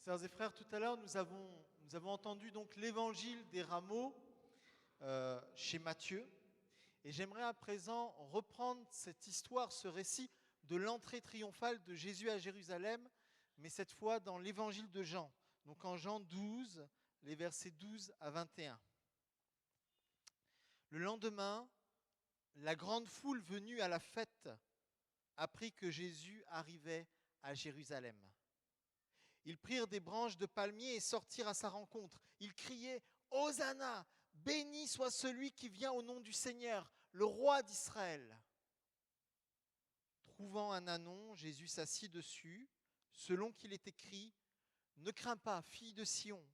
S1: Sœurs et frères, tout à l'heure, nous avons entendu donc l'évangile des rameaux chez Matthieu. Et j'aimerais à présent reprendre cette histoire, ce récit de l'entrée triomphale de Jésus à Jérusalem, mais cette fois dans l'évangile de Jean. Donc en Jean 12, les versets 12 à 21. Le lendemain, la grande foule venue à la fête apprit que Jésus arrivait à Jérusalem. Ils prirent des branches de palmier et sortirent à sa rencontre. Ils criaient « Hosanna ! Béni soit celui qui vient au nom du Seigneur, le roi d'Israël !» Trouvant un ânon, Jésus s'assit dessus, selon qu'il est écrit « Ne crains pas, fille de Sion,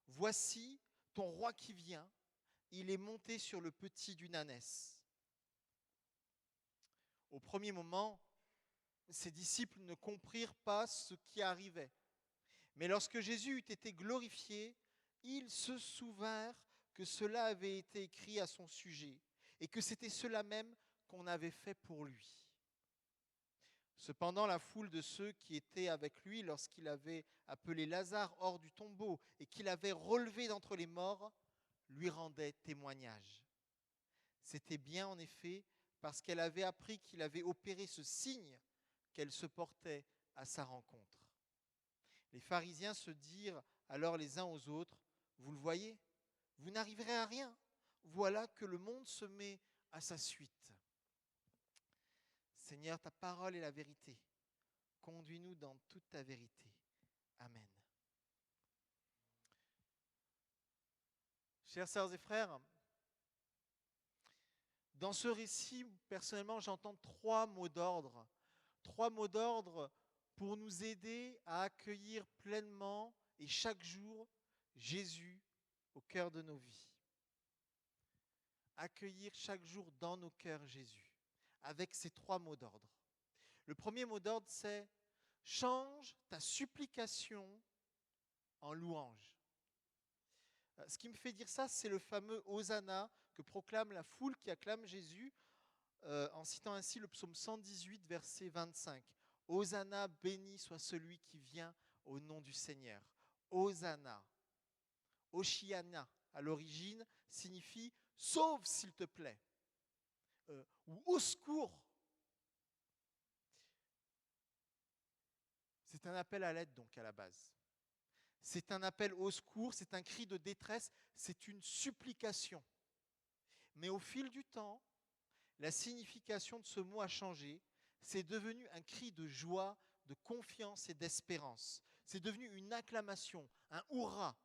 S1: voici ton roi qui vient, il est monté sur le petit d'une ânesse. » Au premier moment, ses disciples ne comprirent pas ce qui arrivait. Mais lorsque Jésus eut été glorifié, ils se souvinrent que cela avait été écrit à son sujet et que c'était cela même qu'on avait fait pour lui. Cependant, la foule de ceux qui étaient avec lui lorsqu'il avait appelé Lazare hors du tombeau et qu'il avait relevé d'entre les morts, lui rendait témoignage. C'était bien en effet parce qu'elle avait appris qu'il avait opéré ce signe qu'elle se portait à sa rencontre. Les pharisiens se dirent alors les uns aux autres, « Vous le voyez, vous n'arriverez à rien. Voilà que le monde se met à sa suite. » Seigneur, ta parole est la vérité. Conduis-nous dans toute ta vérité. Amen. Chers sœurs et frères, dans ce récit, personnellement, j'entends trois mots d'ordre. Trois mots d'ordre pour nous aider à accueillir pleinement et chaque jour Jésus au cœur de nos vies. Accueillir chaque jour dans nos cœurs Jésus, avec ces trois mots d'ordre. Le premier mot d'ordre, c'est « Change ta supplication en louange ». Ce qui me fait dire ça, c'est le fameux « Hosanna » que proclame la foule qui acclame Jésus en citant ainsi le psaume 118, verset 25. « Hosanna, béni soit celui qui vient au nom du Seigneur. Hosanna, Oshiana à l'origine, signifie « sauve s'il te plaît » ou « au secours ». C'est un appel à l'aide donc à la base. C'est un appel au secours, c'est un cri de détresse, c'est une supplication. Mais au fil du temps, la signification de ce mot a changé. C'est devenu un cri de joie, de confiance et d'espérance. C'est devenu une acclamation, un hurrah.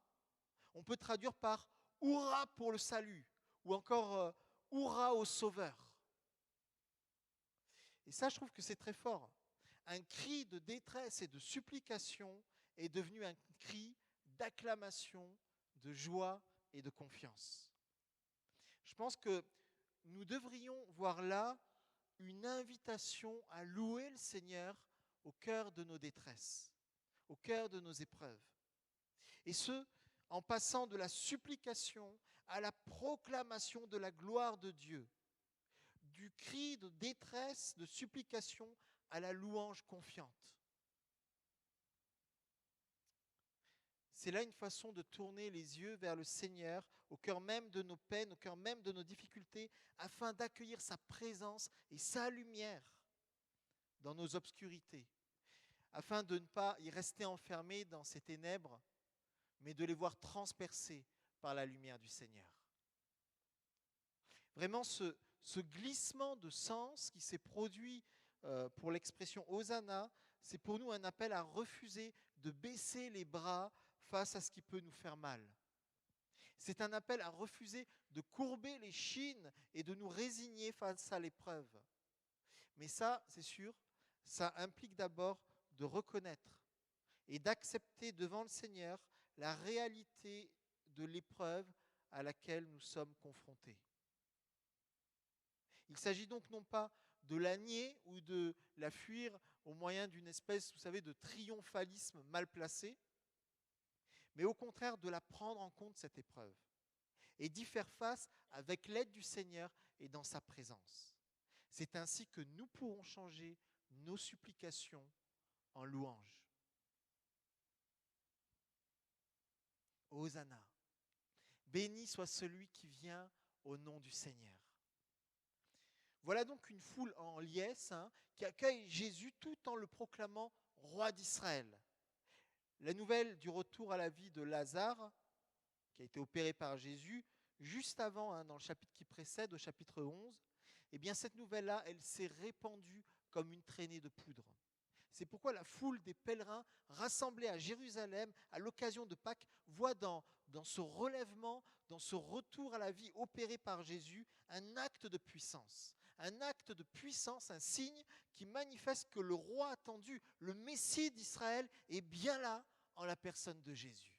S1: On peut traduire par hurrah pour le salut ou encore hurrah au sauveur. Et ça, je trouve que c'est très fort. Un cri de détresse et de supplication est devenu un cri d'acclamation, de joie et de confiance. Je pense que nous devrions voir là une invitation à louer le Seigneur au cœur de nos détresses, au cœur de nos épreuves. Et ce, en passant de la supplication à la proclamation de la gloire de Dieu, du cri de détresse, de supplication à la louange confiante. C'est là une façon de tourner les yeux vers le Seigneur, au cœur même de nos peines, au cœur même de nos difficultés, afin d'accueillir sa présence et sa lumière dans nos obscurités, afin de ne pas y rester enfermés dans ces ténèbres, mais de les voir transpercés par la lumière du Seigneur. Vraiment, ce glissement de sens qui s'est produit pour l'expression Hosanna, c'est pour nous un appel à refuser de baisser les bras face à ce qui peut nous faire mal. C'est un appel à refuser de courber les chines et de nous résigner face à l'épreuve. Mais ça, c'est sûr, ça implique d'abord de reconnaître et d'accepter devant le Seigneur la réalité de l'épreuve à laquelle nous sommes confrontés. Il s'agit donc non pas de la nier ou de la fuir au moyen d'une espèce, vous savez, de triomphalisme mal placé, mais au contraire de la prendre en compte, cette épreuve, et d'y faire face avec l'aide du Seigneur et dans sa présence. C'est ainsi que nous pourrons changer nos supplications en louanges. Hosanna, béni soit celui qui vient au nom du Seigneur. Voilà donc une foule en liesse qui accueille Jésus tout en le proclamant roi d'Israël. La nouvelle du retour à la vie de Lazare, qui a été opéré par Jésus, juste avant, dans le chapitre qui précède, au chapitre 11, eh bien cette nouvelle-là, elle s'est répandue comme une traînée de poudre. C'est pourquoi la foule des pèlerins rassemblés à Jérusalem à l'occasion de Pâques voit dans ce relèvement, dans ce retour à la vie opéré par Jésus, un acte de puissance. Un acte de puissance, un signe qui manifeste que le roi attendu, le Messie d'Israël, est bien là en la personne de Jésus.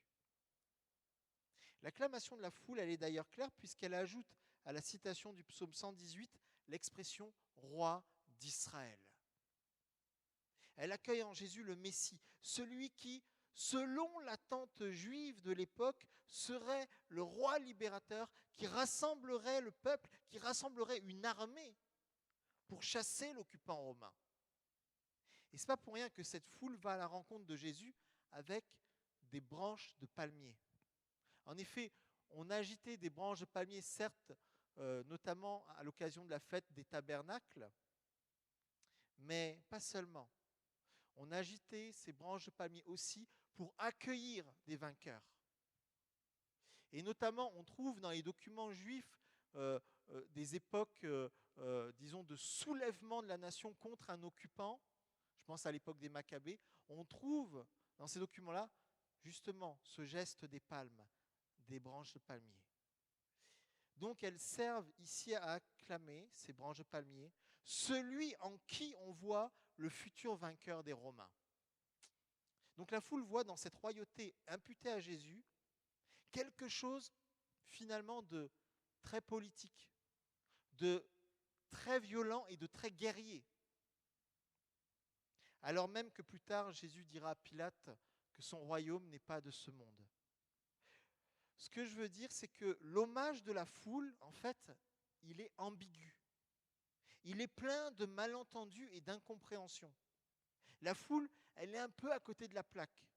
S1: L'acclamation de la foule, elle est d'ailleurs claire puisqu'elle ajoute à la citation du psaume 118 l'expression « roi d'Israël ». Elle accueille en Jésus le Messie, celui qui, selon l'attente juive de l'époque, serait le roi libérateur qui rassemblerait le peuple, qui rassemblerait une armée pour chasser l'occupant romain. Et ce n'est pas pour rien que cette foule va à la rencontre de Jésus avec des branches de palmier. En effet, on agitait des branches de palmier, certes, notamment à l'occasion de la fête des tabernacles, mais pas seulement. On agitait ces branches de palmier aussi pour accueillir des vainqueurs. Et notamment, on trouve dans les documents juifs des époques, disons, de soulèvement de la nation contre un occupant. Je pense à l'époque des Maccabées. On trouve dans ces documents-là, justement, ce geste des palmes, des branches de palmier. Donc, elles servent ici à acclamer, ces branches de palmier, celui en qui on voit le futur vainqueur des Romains. Donc, la foule voit dans cette royauté imputée à Jésus quelque chose, finalement, de très politique, de très violent et de très guerrier. Alors même que plus tard, Jésus dira à Pilate que son royaume n'est pas de ce monde. Ce que je veux dire, c'est que l'hommage de la foule, en fait, il est ambigu. Il est plein de malentendus et d'incompréhensions. La foule, elle est un peu à côté de la plaque.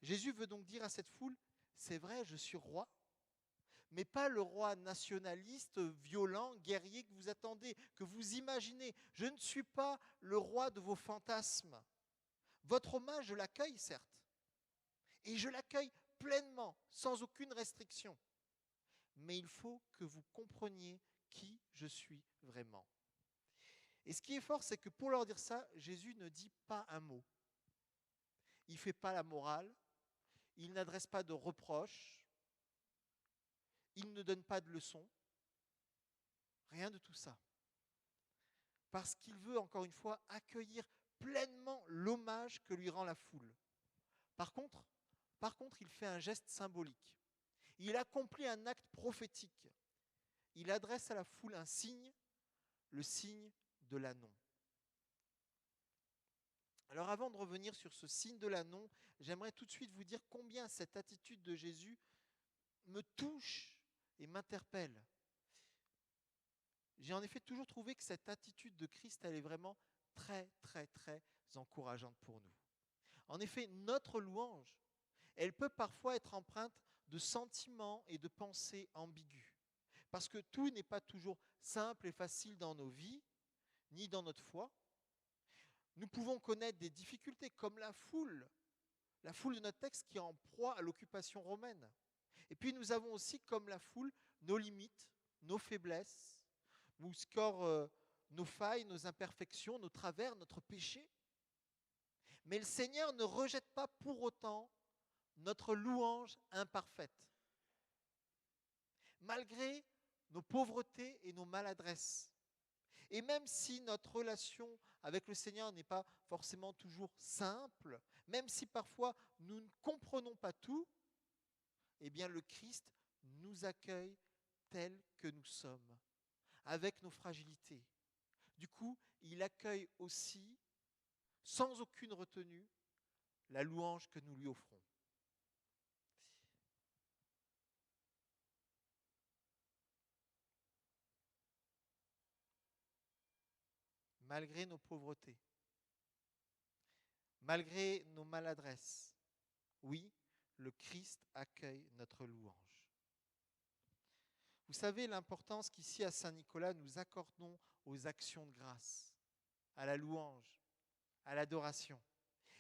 S1: Jésus veut donc dire à cette foule, c'est vrai, je suis roi, mais pas le roi nationaliste, violent, guerrier que vous attendez, que vous imaginez. Je ne suis pas le roi de vos fantasmes. Votre hommage, je l'accueille, certes, et je l'accueille pleinement, sans aucune restriction. Mais il faut que vous compreniez qui je suis vraiment. Et ce qui est fort, c'est que pour leur dire ça, Jésus ne dit pas un mot. Il ne fait pas la morale, il n'adresse pas de reproches, il ne donne pas de leçons, rien de tout ça. Parce qu'il veut, encore une fois, accueillir pleinement l'hommage que lui rend la foule. Par contre, il fait un geste symbolique. Il accomplit un acte prophétique. Il adresse à la foule un signe, le signe de l'annon. Alors avant de revenir sur ce signe de l'annon, j'aimerais tout de suite vous dire combien cette attitude de Jésus me touche et m'interpelle. J'ai en effet toujours trouvé que cette attitude de Christ, elle est vraiment très, très, très encourageante pour nous. En effet, notre louange, elle peut parfois être empreinte de sentiments et de pensées ambigus. Parce que tout n'est pas toujours simple et facile dans nos vies, ni dans notre foi. Nous pouvons connaître des difficultés comme la foule de notre texte qui est en proie à l'occupation romaine. Et puis nous avons aussi, comme la foule, nos limites, nos faiblesses, ou encore nos failles, nos imperfections, nos travers, notre péché. Mais le Seigneur ne rejette pas pour autant notre louange imparfaite. Malgré nos pauvretés et nos maladresses. Et même si notre relation avec le Seigneur n'est pas forcément toujours simple, même si parfois nous ne comprenons pas tout, eh bien le Christ nous accueille tels que nous sommes, avec nos fragilités. Du coup, il accueille aussi, sans aucune retenue, la louange que nous lui offrons. Malgré nos pauvretés, malgré nos maladresses, oui, le Christ accueille notre louange. Vous savez l'importance qu'ici à Saint-Nicolas nous accordons aux actions de grâce, à la louange, à l'adoration.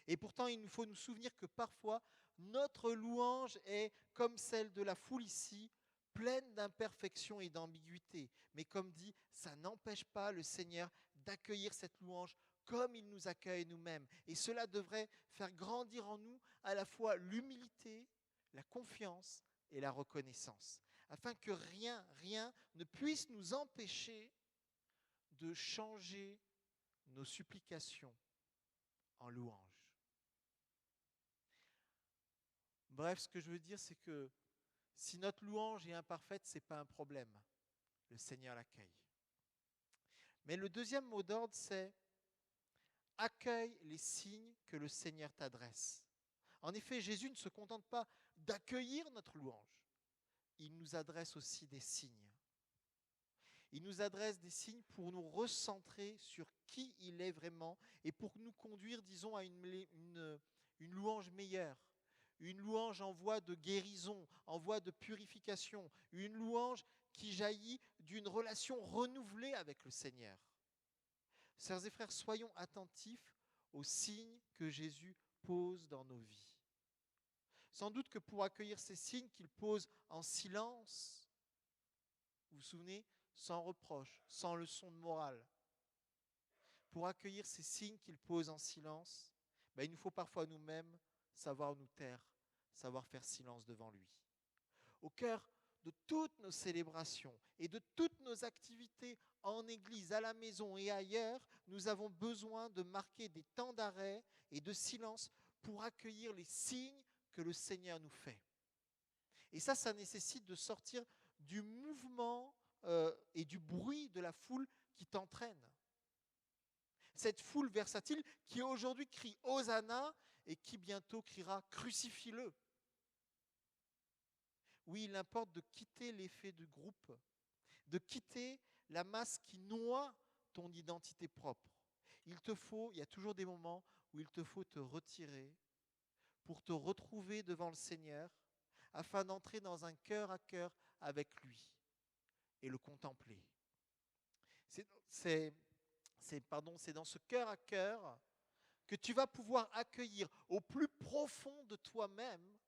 S1: Et pourtant, il nous faut nous souvenir que parfois, notre louange est, comme celle de la foule ici, pleine d'imperfections et d'ambiguïté. Mais comme dit, ça n'empêche pas le Seigneur d'accueillir cette louange comme il nous accueille nous-mêmes. Et cela devrait faire grandir en nous à la fois l'humilité, la confiance et la reconnaissance, afin que rien ne puisse nous empêcher de changer nos supplications en louange. Bref, ce que je veux dire, c'est que si notre louange est imparfaite, ce n'est pas un problème. Le Seigneur l'accueille. Mais le deuxième mot d'ordre, c'est « accueille les signes que le Seigneur t'adresse ». En effet, Jésus ne se contente pas d'accueillir notre louange. Il nous adresse aussi des signes. Il nous adresse des signes pour nous recentrer sur qui il est vraiment et pour nous conduire, disons, à une louange meilleure. Une louange en voie de guérison, en voie de purification, une louange qui jaillit d'une relation renouvelée avec le Seigneur. Sœurs et frères, soyons attentifs aux signes que Jésus pose dans nos vies. Sans doute que pour accueillir ces signes qu'il pose en silence, vous vous souvenez, sans reproche, sans leçon de morale, pour accueillir ces signes qu'il pose en silence, il nous faut parfois nous-mêmes savoir nous taire, savoir faire silence devant lui. Au cœur de toutes nos célébrations et de toutes nos activités en église, à la maison et ailleurs, nous avons besoin de marquer des temps d'arrêt et de silence pour accueillir les signes que le Seigneur nous fait. Et ça nécessite de sortir du mouvement et du bruit de la foule qui t'entraîne. Cette foule versatile qui aujourd'hui crie Hosanna et qui bientôt criera crucifie-le. Oui, il importe de quitter l'effet du groupe, de quitter la masse qui noie ton identité propre. Il y a toujours des moments où il te faut te retirer pour te retrouver devant le Seigneur afin d'entrer dans un cœur à cœur avec lui et le contempler. C'est dans ce cœur à cœur que tu vas pouvoir accueillir au plus profond de toi-même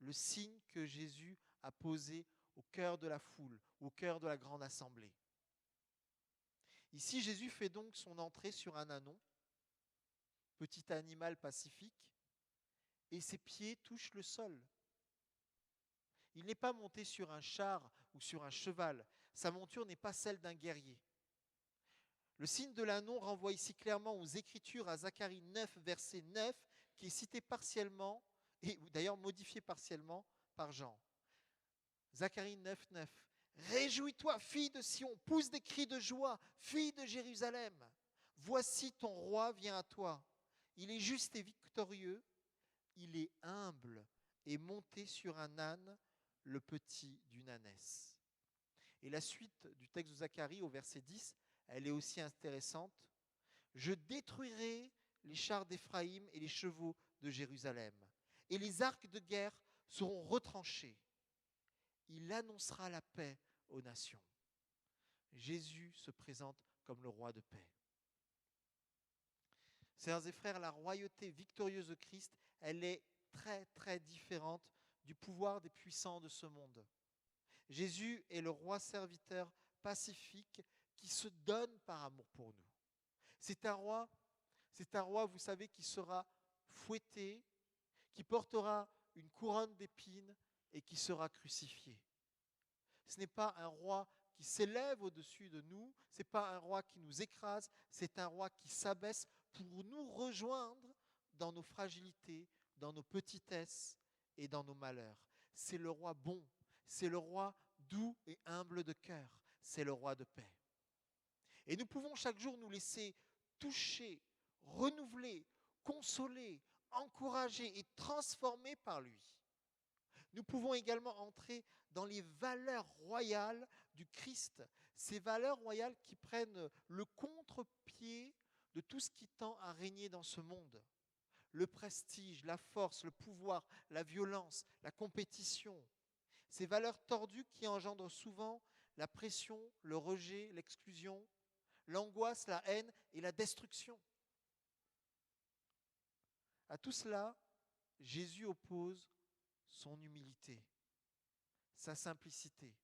S1: le signe que Jésus a posé au cœur de la foule, au cœur de la grande assemblée. Ici, Jésus fait donc son entrée sur un ânon, petit animal pacifique, et ses pieds touchent le sol. Il n'est pas monté sur un char ou sur un cheval. Sa monture n'est pas celle d'un guerrier. Le signe de l'ânon renvoie ici clairement aux Écritures, à Zacharie 9, verset 9, qui est cité partiellement, et d'ailleurs modifié partiellement par Jean. Zacharie 9, 9. Réjouis-toi, fille de Sion, pousse des cris de joie, fille de Jérusalem. Voici ton roi vient à toi. Il est juste et victorieux, il est humble et monté sur un âne, le petit d'une ânesse. Et la suite du texte de Zacharie au verset 10, elle est aussi intéressante. Je détruirai les chars d'Éphraïm et les chevaux de Jérusalem, et les arcs de guerre seront retranchés. Il annoncera la paix aux nations. Jésus se présente comme le roi de paix. Sœurs et frères, la royauté victorieuse de Christ, elle est très très différente du pouvoir des puissants de ce monde. Jésus est le roi serviteur pacifique qui se donne par amour pour nous. C'est un roi, vous savez, qui sera fouetté, qui portera une couronne d'épines et qui sera crucifié. Ce n'est pas un roi qui s'élève au-dessus de nous, ce n'est pas un roi qui nous écrase, c'est un roi qui s'abaisse pour nous rejoindre dans nos fragilités, dans nos petitesses et dans nos malheurs. C'est le roi bon, c'est le roi doux et humble de cœur, c'est le roi de paix. Et nous pouvons chaque jour nous laisser toucher, renouveler, consoler, encourager et transformer par lui. Nous pouvons également entrer dans les valeurs royales du Christ, ces valeurs royales qui prennent le contre-pied de tout ce qui tend à régner dans ce monde. Le prestige, la force, le pouvoir, la violence, la compétition. Ces valeurs tordues qui engendrent souvent la pression, le rejet, l'exclusion, l'angoisse, la haine et la destruction. À tout cela, Jésus oppose son humilité, sa simplicité,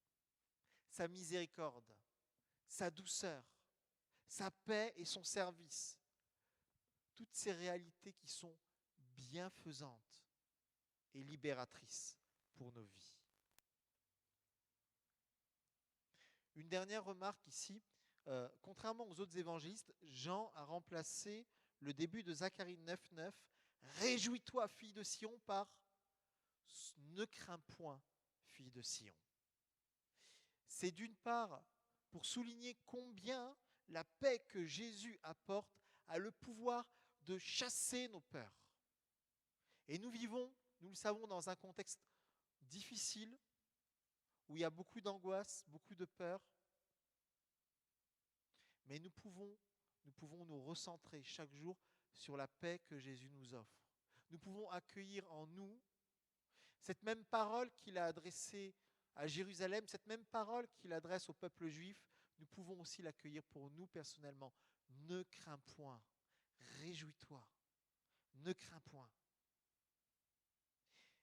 S1: sa miséricorde, sa douceur, sa paix et son service. Toutes ces réalités qui sont bienfaisantes et libératrices pour nos vies. Une dernière remarque ici, contrairement aux autres évangélistes, Jean a remplacé le début de Zacharie 9,9 « Réjouis-toi, fille de Sion » par « Ne crains point, fille de Sion ». C'est d'une part pour souligner combien la paix que Jésus apporte a le pouvoir de chasser nos peurs. Et nous vivons, nous le savons, dans un contexte difficile, où il y a beaucoup d'angoisse, beaucoup de peur. Mais nous pouvons nous recentrer chaque jour sur la paix que Jésus nous offre. Nous pouvons accueillir en nous cette même parole qu'il a adressée à Jérusalem, cette même parole qu'il adresse au peuple juif, nous pouvons aussi l'accueillir pour nous personnellement. Ne crains point, réjouis-toi, ne crains point.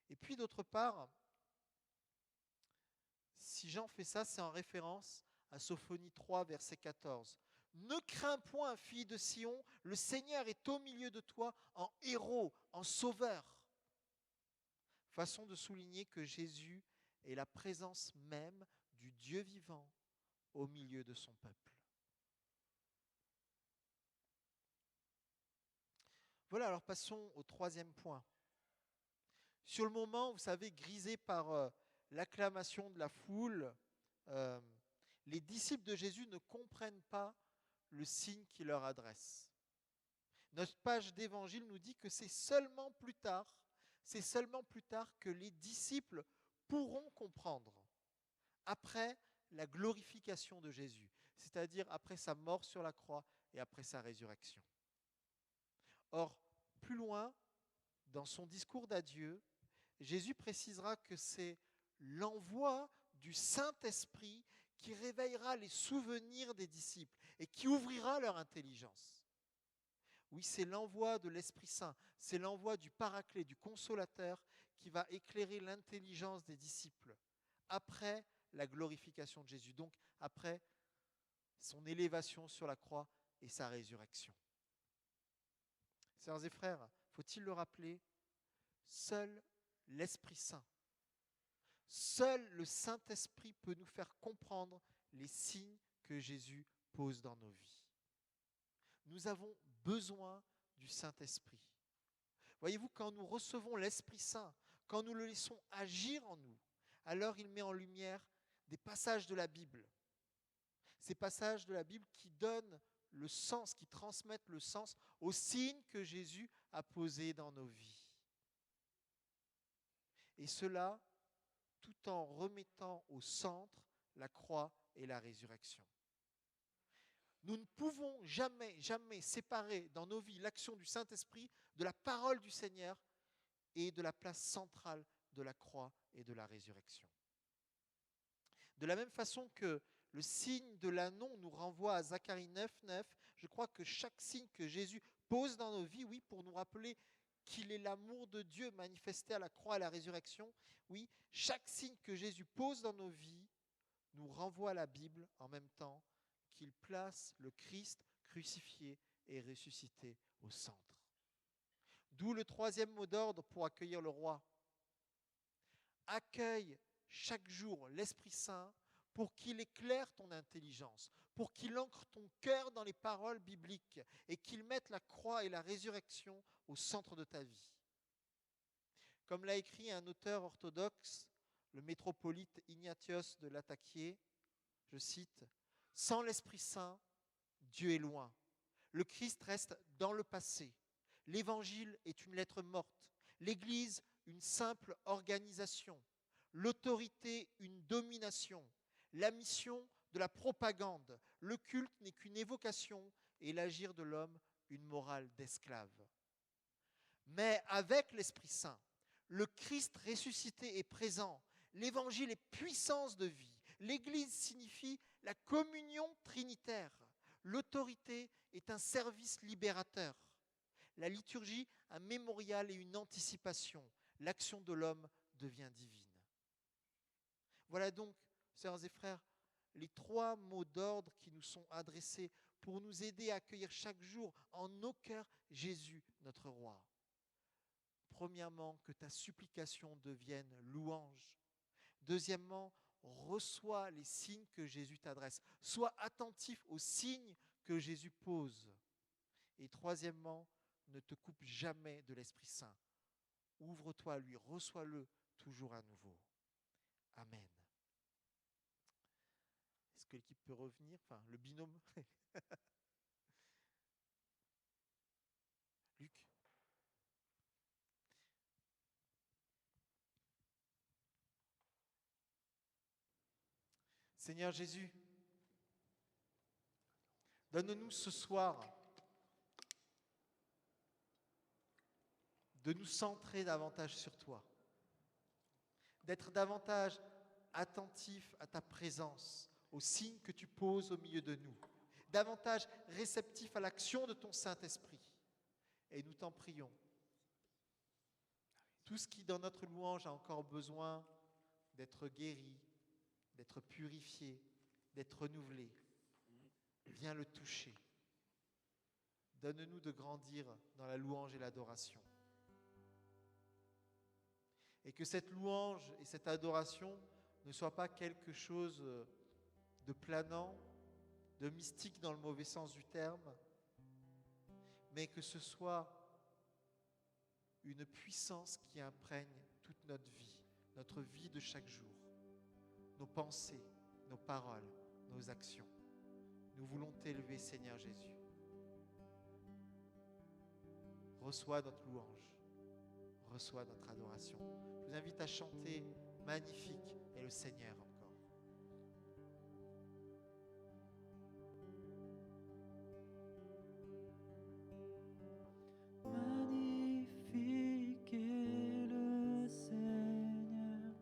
S1: Et puis d'autre part, si Jean fait ça, c'est en référence à Sophonie 3, verset 14. Ne crains point, fille de Sion, le Seigneur est au milieu de toi en héros, en sauveur. Façon de souligner que Jésus est la présence même du Dieu vivant au milieu de son peuple. Voilà, alors passons au troisième point. Sur le moment, vous savez, grisé par l'acclamation de la foule, les disciples de Jésus ne comprennent pas le signe qu'il leur adresse. Notre page d'évangile nous dit que c'est seulement plus tard que les disciples pourront comprendre, après la glorification de Jésus, c'est-à-dire après sa mort sur la croix et après sa résurrection. Or, plus loin, dans son discours d'adieu, Jésus précisera que c'est l'envoi du Saint-Esprit qui réveillera les souvenirs des disciples et qui ouvrira leur intelligence. Oui, c'est l'envoi de l'Esprit Saint, c'est l'envoi du Paraclet, du Consolateur, qui va éclairer l'intelligence des disciples après la glorification de Jésus, donc après son élévation sur la croix et sa résurrection. Sœurs et frères, faut-il le rappeler, seul l'Esprit Saint, seul le Saint-Esprit peut nous faire comprendre les signes que Jésus pose dans nos vies. Nous avons besoin du Saint-Esprit. Voyez-vous, quand nous recevons l'Esprit Saint, quand nous le laissons agir en nous, alors il met en lumière des passages de la Bible. Ces passages de la Bible qui donnent le sens, qui transmettent le sens aux signes que Jésus a posés dans nos vies. Et cela tout en remettant au centre la croix et la résurrection. Nous ne pouvons jamais séparer dans nos vies l'action du Saint-Esprit de la parole du Seigneur et de la place centrale de la croix et de la résurrection. De la même façon que le signe de l'anneau nous renvoie à Zacharie 9:9, je crois que chaque signe que Jésus pose dans nos vies, oui, pour nous rappeler qu'il est l'amour de Dieu manifesté à la croix et à la résurrection, oui, chaque signe que Jésus pose dans nos vies nous renvoie à la Bible en même temps qu'il place le Christ crucifié et ressuscité au centre. D'où le troisième mot d'ordre pour accueillir le roi. Accueille chaque jour l'Esprit Saint pour qu'il éclaire ton intelligence, pour qu'il ancre ton cœur dans les paroles bibliques et qu'il mette la croix et la résurrection au centre de ta vie. Comme l'a écrit un auteur orthodoxe, le métropolite Ignatios de Latakié, je cite, « Sans l'Esprit Saint, Dieu est loin. Le Christ reste dans le passé. L'Évangile est une lettre morte. L'Église, une simple organisation. L'autorité, une domination. La mission, de la propagande. Le culte n'est qu'une évocation et l'agir de l'homme, une morale d'esclave. Mais avec l'Esprit Saint, le Christ ressuscité est présent. L'Évangile est puissance de vie. L'Église signifie la communion trinitaire. L'autorité est un service libérateur. La liturgie, un mémorial et une anticipation. L'action de l'homme devient divine. Voilà donc, sœurs et frères, les trois mots d'ordre qui nous sont adressés pour nous aider à accueillir chaque jour en nos cœurs Jésus, notre roi. Premièrement, que ta supplication devienne louange. Deuxièmement, reçois les signes que Jésus t'adresse. Sois attentif aux signes que Jésus pose. Et troisièmement, ne te coupe jamais de l'Esprit Saint. Ouvre-toi à lui, reçois-le toujours à nouveau. Amen. Est-ce que l'équipe peut revenir? Enfin, le binôme. Luc. Seigneur Jésus, donne-nous ce soir de nous centrer davantage sur toi, d'être davantage attentif à ta présence, aux signes que tu poses au milieu de nous, davantage réceptif à l'action de ton Saint-Esprit. Et nous t'en prions. Tout ce qui dans notre louange a encore besoin d'être guéri, d'être purifié, d'être renouvelé, viens le toucher. Donne-nous de grandir dans la louange et l'adoration. Et que cette louange et cette adoration ne soient pas quelque chose de planant, de mystique dans le mauvais sens du terme, mais que ce soit une puissance qui imprègne toute notre vie de chaque jour, nos pensées, nos paroles, nos actions. Nous voulons t'élever, Seigneur Jésus. Reçois notre louange, reçois notre adoration. Je vous invite à chanter « Magnifique est le Seigneur » encore.
S5: Magnifique est le Seigneur,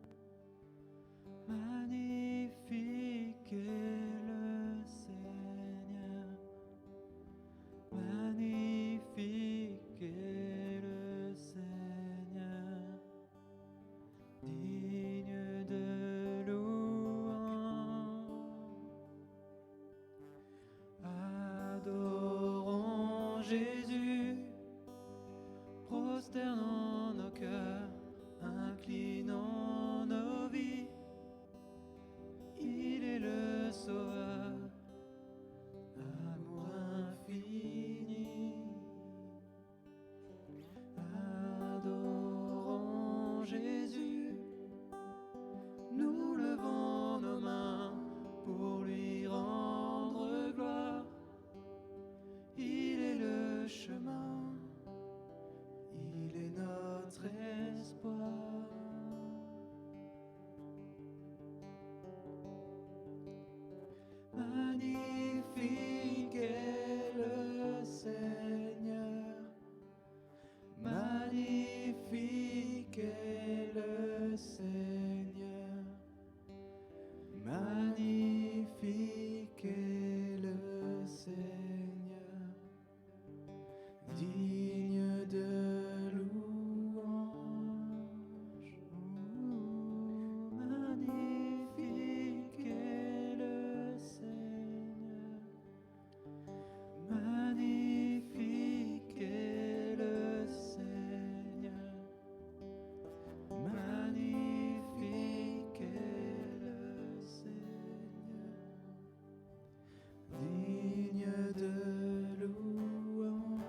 S5: Jésus, prosternons nos cœurs, inclinons nos vies. Il est le Sauveur, amour infini. Adorons Jésus, nous levons nos mains pour lui rendre gloire. Il est le chemin, il est notre espoir. Magnifique est le Seigneur, magnifique est le Seigneur, magnifique est le Seigneur, digne de louange. Magnifique est le Seigneur, magnifique est le Seigneur, magnifique est le Seigneur, digne de louange.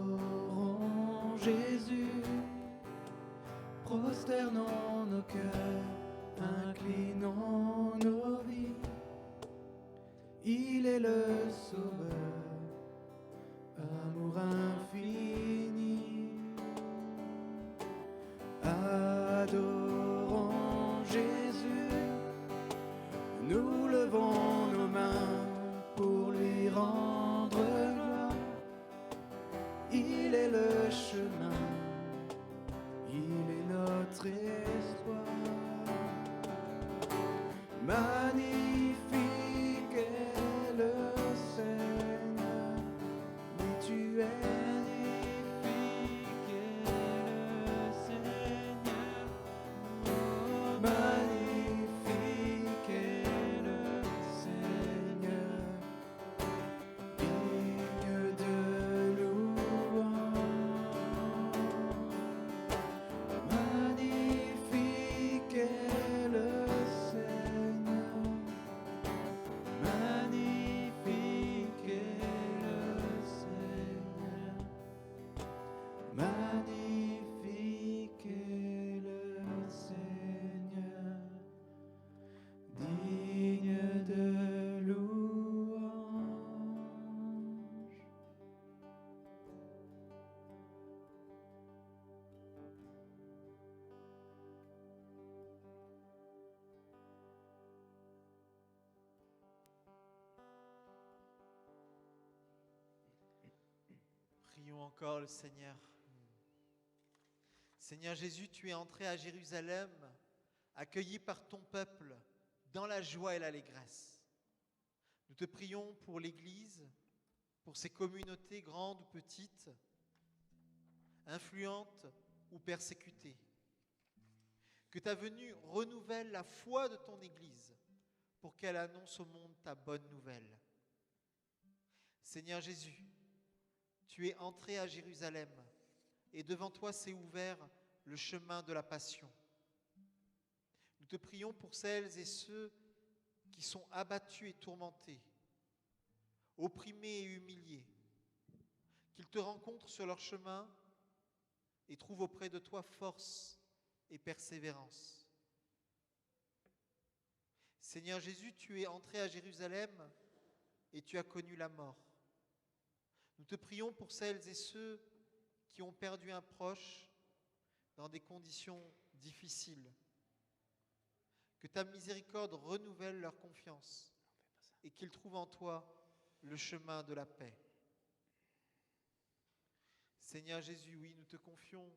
S5: Adorons Jésus, prosternons nos cœurs, inclinons nos vies. Il est le Sauveur, amour infini. Adorons Jésus, nous levons nos mains pour lui rendre gloire. Il est le chemin, il est notre espoir. Magnifique est le Seigneur, oui tu es magnifique est le Seigneur. Oh, magnifique est le Seigneur, digne de louange. Magnifique est le Seigneur, magnifique est le Seigneur, magnifique est le Seigneur, digne de louange.
S1: Prions encore le Seigneur. Seigneur Jésus, tu es entré à Jérusalem, accueilli par ton peuple dans la joie et l'allégresse. Nous te prions pour l'Église, pour ces communautés grandes ou petites, influentes ou persécutées. Que ta venue renouvelle la foi de ton Église pour qu'elle annonce au monde ta bonne nouvelle. Seigneur Jésus, tu es entré à Jérusalem et devant toi s'est ouvert le chemin de la passion. Nous te prions pour celles et ceux qui sont abattus et tourmentés, opprimés et humiliés, qu'ils te rencontrent sur leur chemin et trouvent auprès de toi force et persévérance. Seigneur Jésus, tu es entré à Jérusalem et tu as connu la mort. Nous te prions pour celles et ceux qui ont perdu un proche dans des conditions difficiles. Que ta miséricorde renouvelle leur confiance et qu'ils trouvent en toi le chemin de la paix. Seigneur Jésus, oui, nous te confions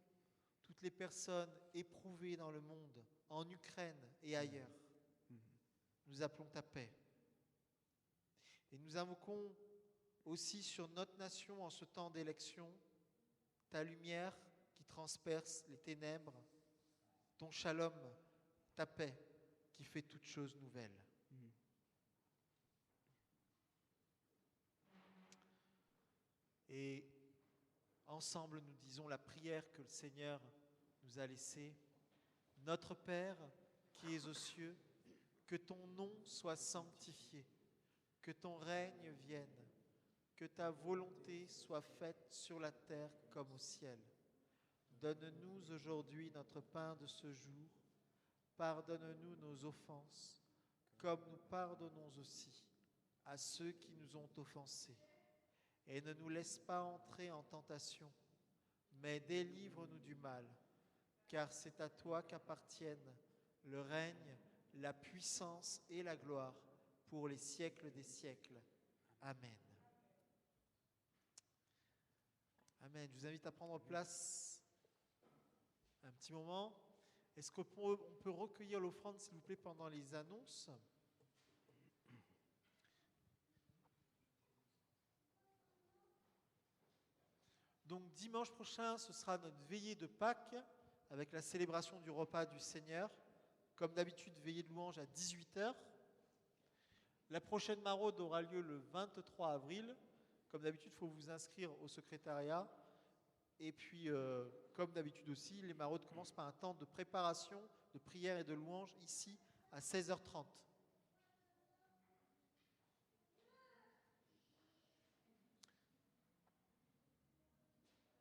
S1: toutes les personnes éprouvées dans le monde, en Ukraine et ailleurs. Nous appelons ta paix. Et nous invoquons aussi sur notre nation en ce temps d'élection ta lumière qui transperce les ténèbres ton shalom, ta paix, qui fait toutes choses nouvelles. Et ensemble, nous disons la prière que le Seigneur nous a laissée. Notre Père, qui es aux cieux, que ton nom soit sanctifié, que ton règne vienne, que ta volonté soit faite sur la terre comme au ciel. Donne-nous aujourd'hui notre pain de ce jour. Pardonne-nous nos offenses, comme nous pardonnons aussi à ceux qui nous ont offensés. Et ne nous laisse pas entrer en tentation, mais délivre-nous du mal, car c'est à toi qu'appartiennent le règne, la puissance et la gloire pour les siècles des siècles. Amen. Amen. Je vous invite à prendre place un petit moment. Est-ce qu'on peut recueillir l'offrande, s'il vous plaît, pendant les annonces ? Donc dimanche prochain, ce sera notre veillée de Pâques avec la célébration du repas du Seigneur. Comme d'habitude, veillée de louange à 18h. La prochaine maraude aura lieu le 23 avril. Comme d'habitude, il faut vous inscrire au secrétariat. Et puis, comme d'habitude aussi, les maraudes commencent par un temps de préparation, de prière et de louange ici à 16h30.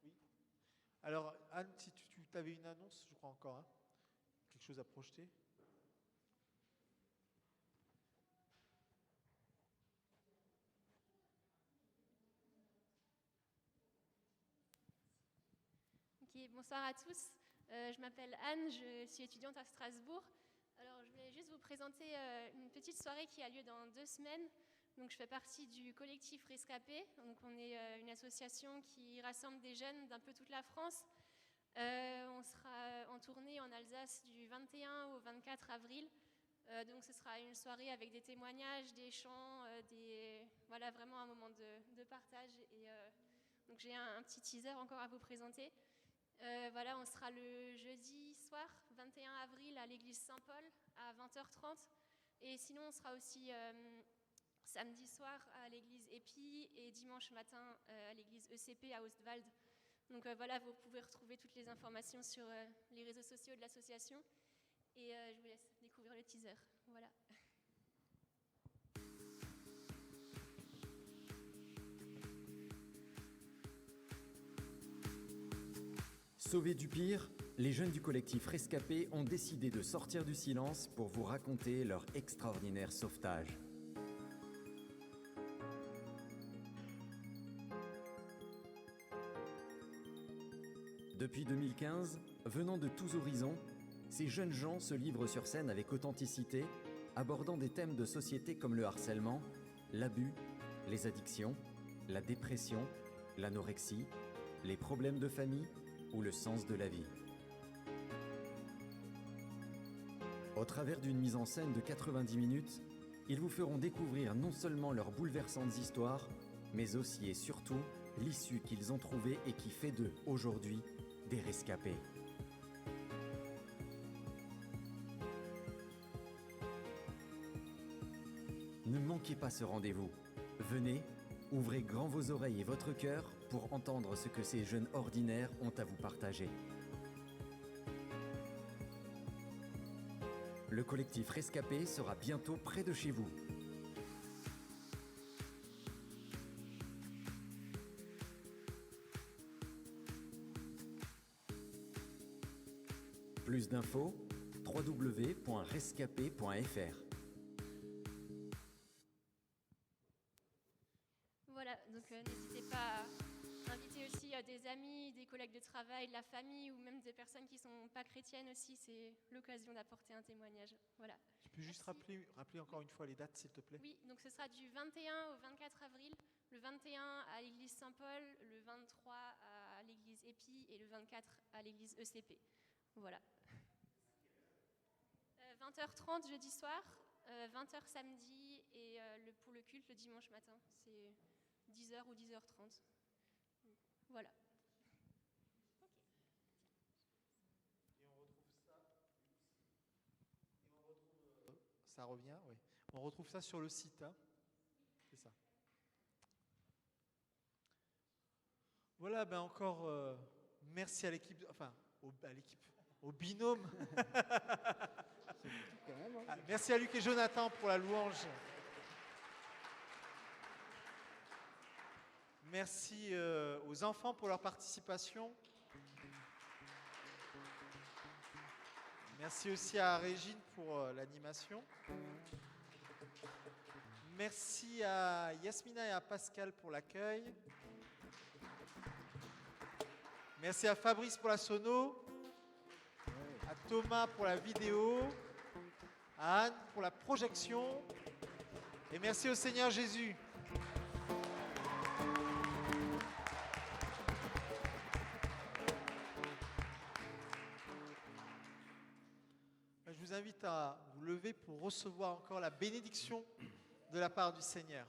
S1: Oui. Alors, Anne, si tu avais une annonce, je crois encore, hein, quelque chose à projeter.
S7: Ok, bonsoir à tous. Je m'appelle Anne, je suis étudiante à Strasbourg. Alors, je voulais juste vous présenter une petite soirée qui a lieu dans 2 semaines. Donc, je fais partie du collectif Rescapé. Donc, on est une association qui rassemble des jeunes d'un peu toute la France. On sera en tournée en Alsace du 21 au 24 avril. Donc, ce sera une soirée avec des témoignages, des chants, voilà, vraiment un moment de partage. Et donc, j'ai un petit teaser encore à vous présenter. Voilà, on sera le jeudi soir, 21 avril, à l'église Saint-Paul, à 20h30. Et sinon, on sera aussi samedi soir à l'église Épi et dimanche matin à l'église ECP à Ostwald. Donc voilà, vous pouvez retrouver toutes les informations sur les réseaux sociaux de l'association. Et je vous laisse découvrir le teaser. Voilà.
S8: Sauvés du pire, les jeunes du collectif Rescapé ont décidé de sortir du silence pour vous raconter leur extraordinaire sauvetage. Depuis 2015, venant de tous horizons, ces jeunes gens se livrent sur scène avec authenticité, abordant des thèmes de société comme le harcèlement, l'abus, les addictions, la dépression, l'anorexie, les problèmes de famille ou le sens de la vie. Au travers d'une mise en scène de 90 minutes, ils vous feront découvrir non seulement leurs bouleversantes histoires, mais aussi et surtout l'issue qu'ils ont trouvée et qui fait d'eux, aujourd'hui, des rescapés. Ne manquez pas ce rendez-vous. Venez, ouvrez grand vos oreilles et votre cœur pour entendre ce que ces jeunes ordinaires ont à vous partager. Le collectif Rescapé sera bientôt près de chez vous. Plus d'infos, www.rescapé.fr.
S7: Voilà, donc n'hésitez pas à inviter aussi des amis, des collègues de travail, de la famille ou même des personnes qui ne sont pas chrétiennes aussi. C'est l'occasion d'apporter un témoignage. Voilà.
S1: Tu peux juste rappeler encore une fois les dates, s'il te plaît ?
S7: Oui, donc ce sera du 21 au 24 avril. Le 21 à l'église Saint-Paul, le 23 à l'église Épi et le 24 à l'église ECP. Voilà. 20h30 jeudi soir, 20h samedi et pour le culte le dimanche matin. C'est 10h ou 10h30. Voilà.
S1: Et on retrouve ça revient, oui. On retrouve ça sur le site. Hein. C'est ça. Voilà, ben encore merci à l'équipe, enfin au binôme.
S4: Quand même, hein.
S1: Ah, merci à Luc et Jonathan pour la louange. Merci aux enfants pour leur participation. Merci aussi à Régine pour l'animation. Merci à Yasmina et à Pascal pour l'accueil. Merci à Fabrice pour la sono, à Thomas pour la vidéo, à Anne pour la projection. Et merci au Seigneur Jésus. Je vous invite à vous lever pour recevoir encore la bénédiction de la part du Seigneur.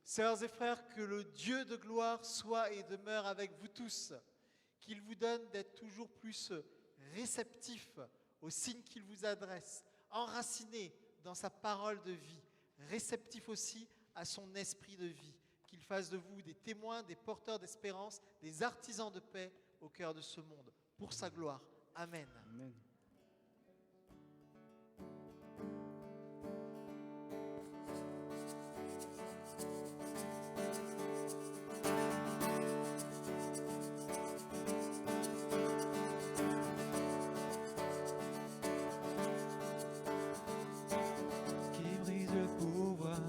S1: Sœurs et frères, que le Dieu de gloire soit et demeure avec vous tous, qu'il vous donne d'être toujours plus réceptifs aux signes qu'il vous adresse, enracinés dans sa parole de vie, réceptifs aussi à son esprit de vie, qu'il fasse de vous des témoins, des porteurs d'espérance, des artisans de paix au cœur de ce monde, pour sa gloire. Amen.
S4: Amen.
S5: Qui brise le pouvoir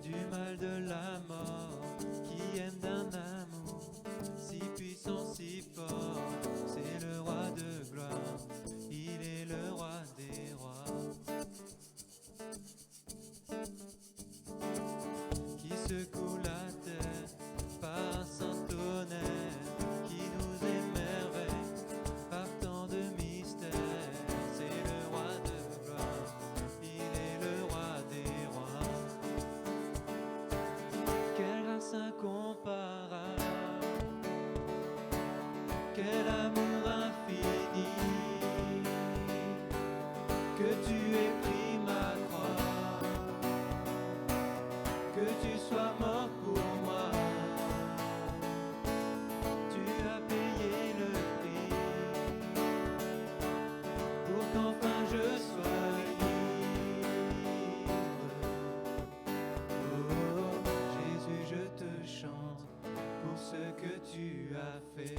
S5: du mal de la mort, qui aime d'un amour si puissant, si fort. C'est le roi de gloire, il est le roi des rois. Qui secoue la terre par un saint tonnerre, qui nous émerveille par tant de mystères. C'est le roi de gloire, il est le roi des rois. Quelle grâce incomparable, quel amour infini, que tu aies pris ma croix, que tu sois mort pour moi. Tu as payé le prix pour qu'enfin je sois libre. Oh, Jésus, je te chante pour ce que tu as fait.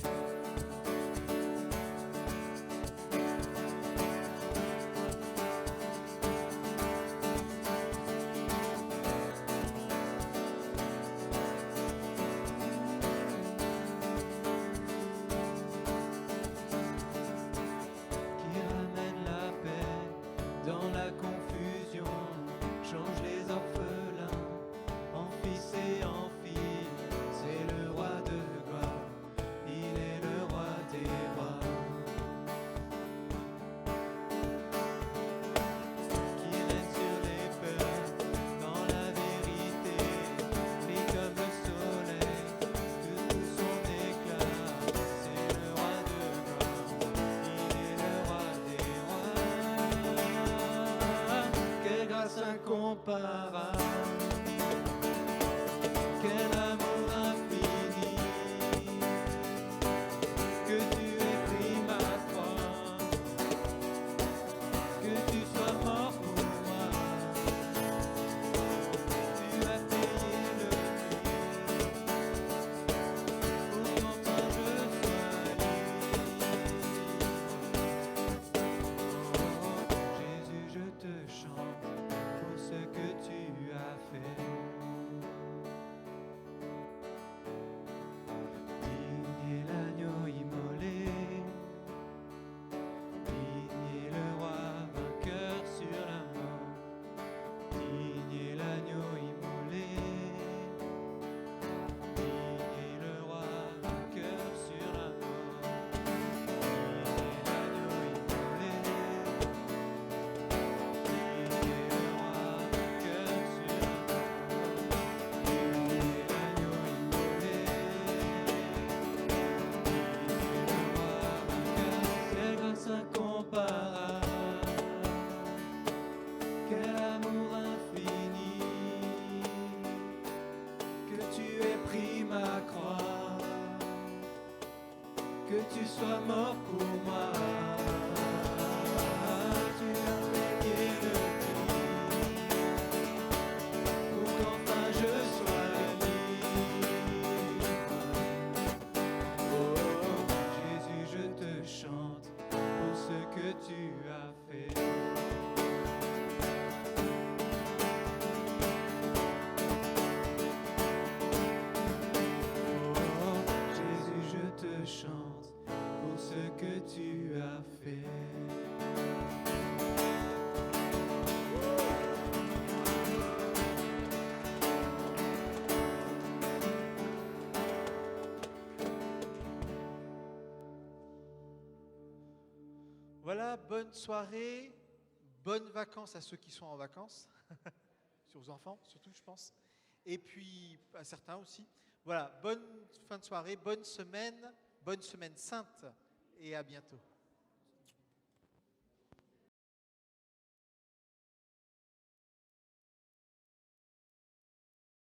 S5: Qui ramène la paix dans la confusion, change les orphelins en fils et en filles. C'est le roi de gloire, il est le roi des rois. Qui règne sur les peurs dans la vérité, brille comme le soleil de tout son éclat. C'est le roi de gloire, il est le roi des rois. Quelle grâce incomparable, quel amour infini, que tu aies pris ma croix, que tu sois mort pour moi. Tu as payé le prix pour qu'enfin je sois libre. Oh, Jésus, je te chante pour ce que tu as tu sois mort pour moi. Tu as payé le prix pour qu'enfin je sois libre. Oh Jésus, je te chante pour ce que tu as fait. Chante pour ce que tu as fait.
S1: Voilà, bonne soirée, bonnes vacances à ceux qui sont en vacances, aux enfants surtout, je pense, et puis à certains aussi. Voilà, bonne fin de soirée, bonne semaine sainte, et à bientôt.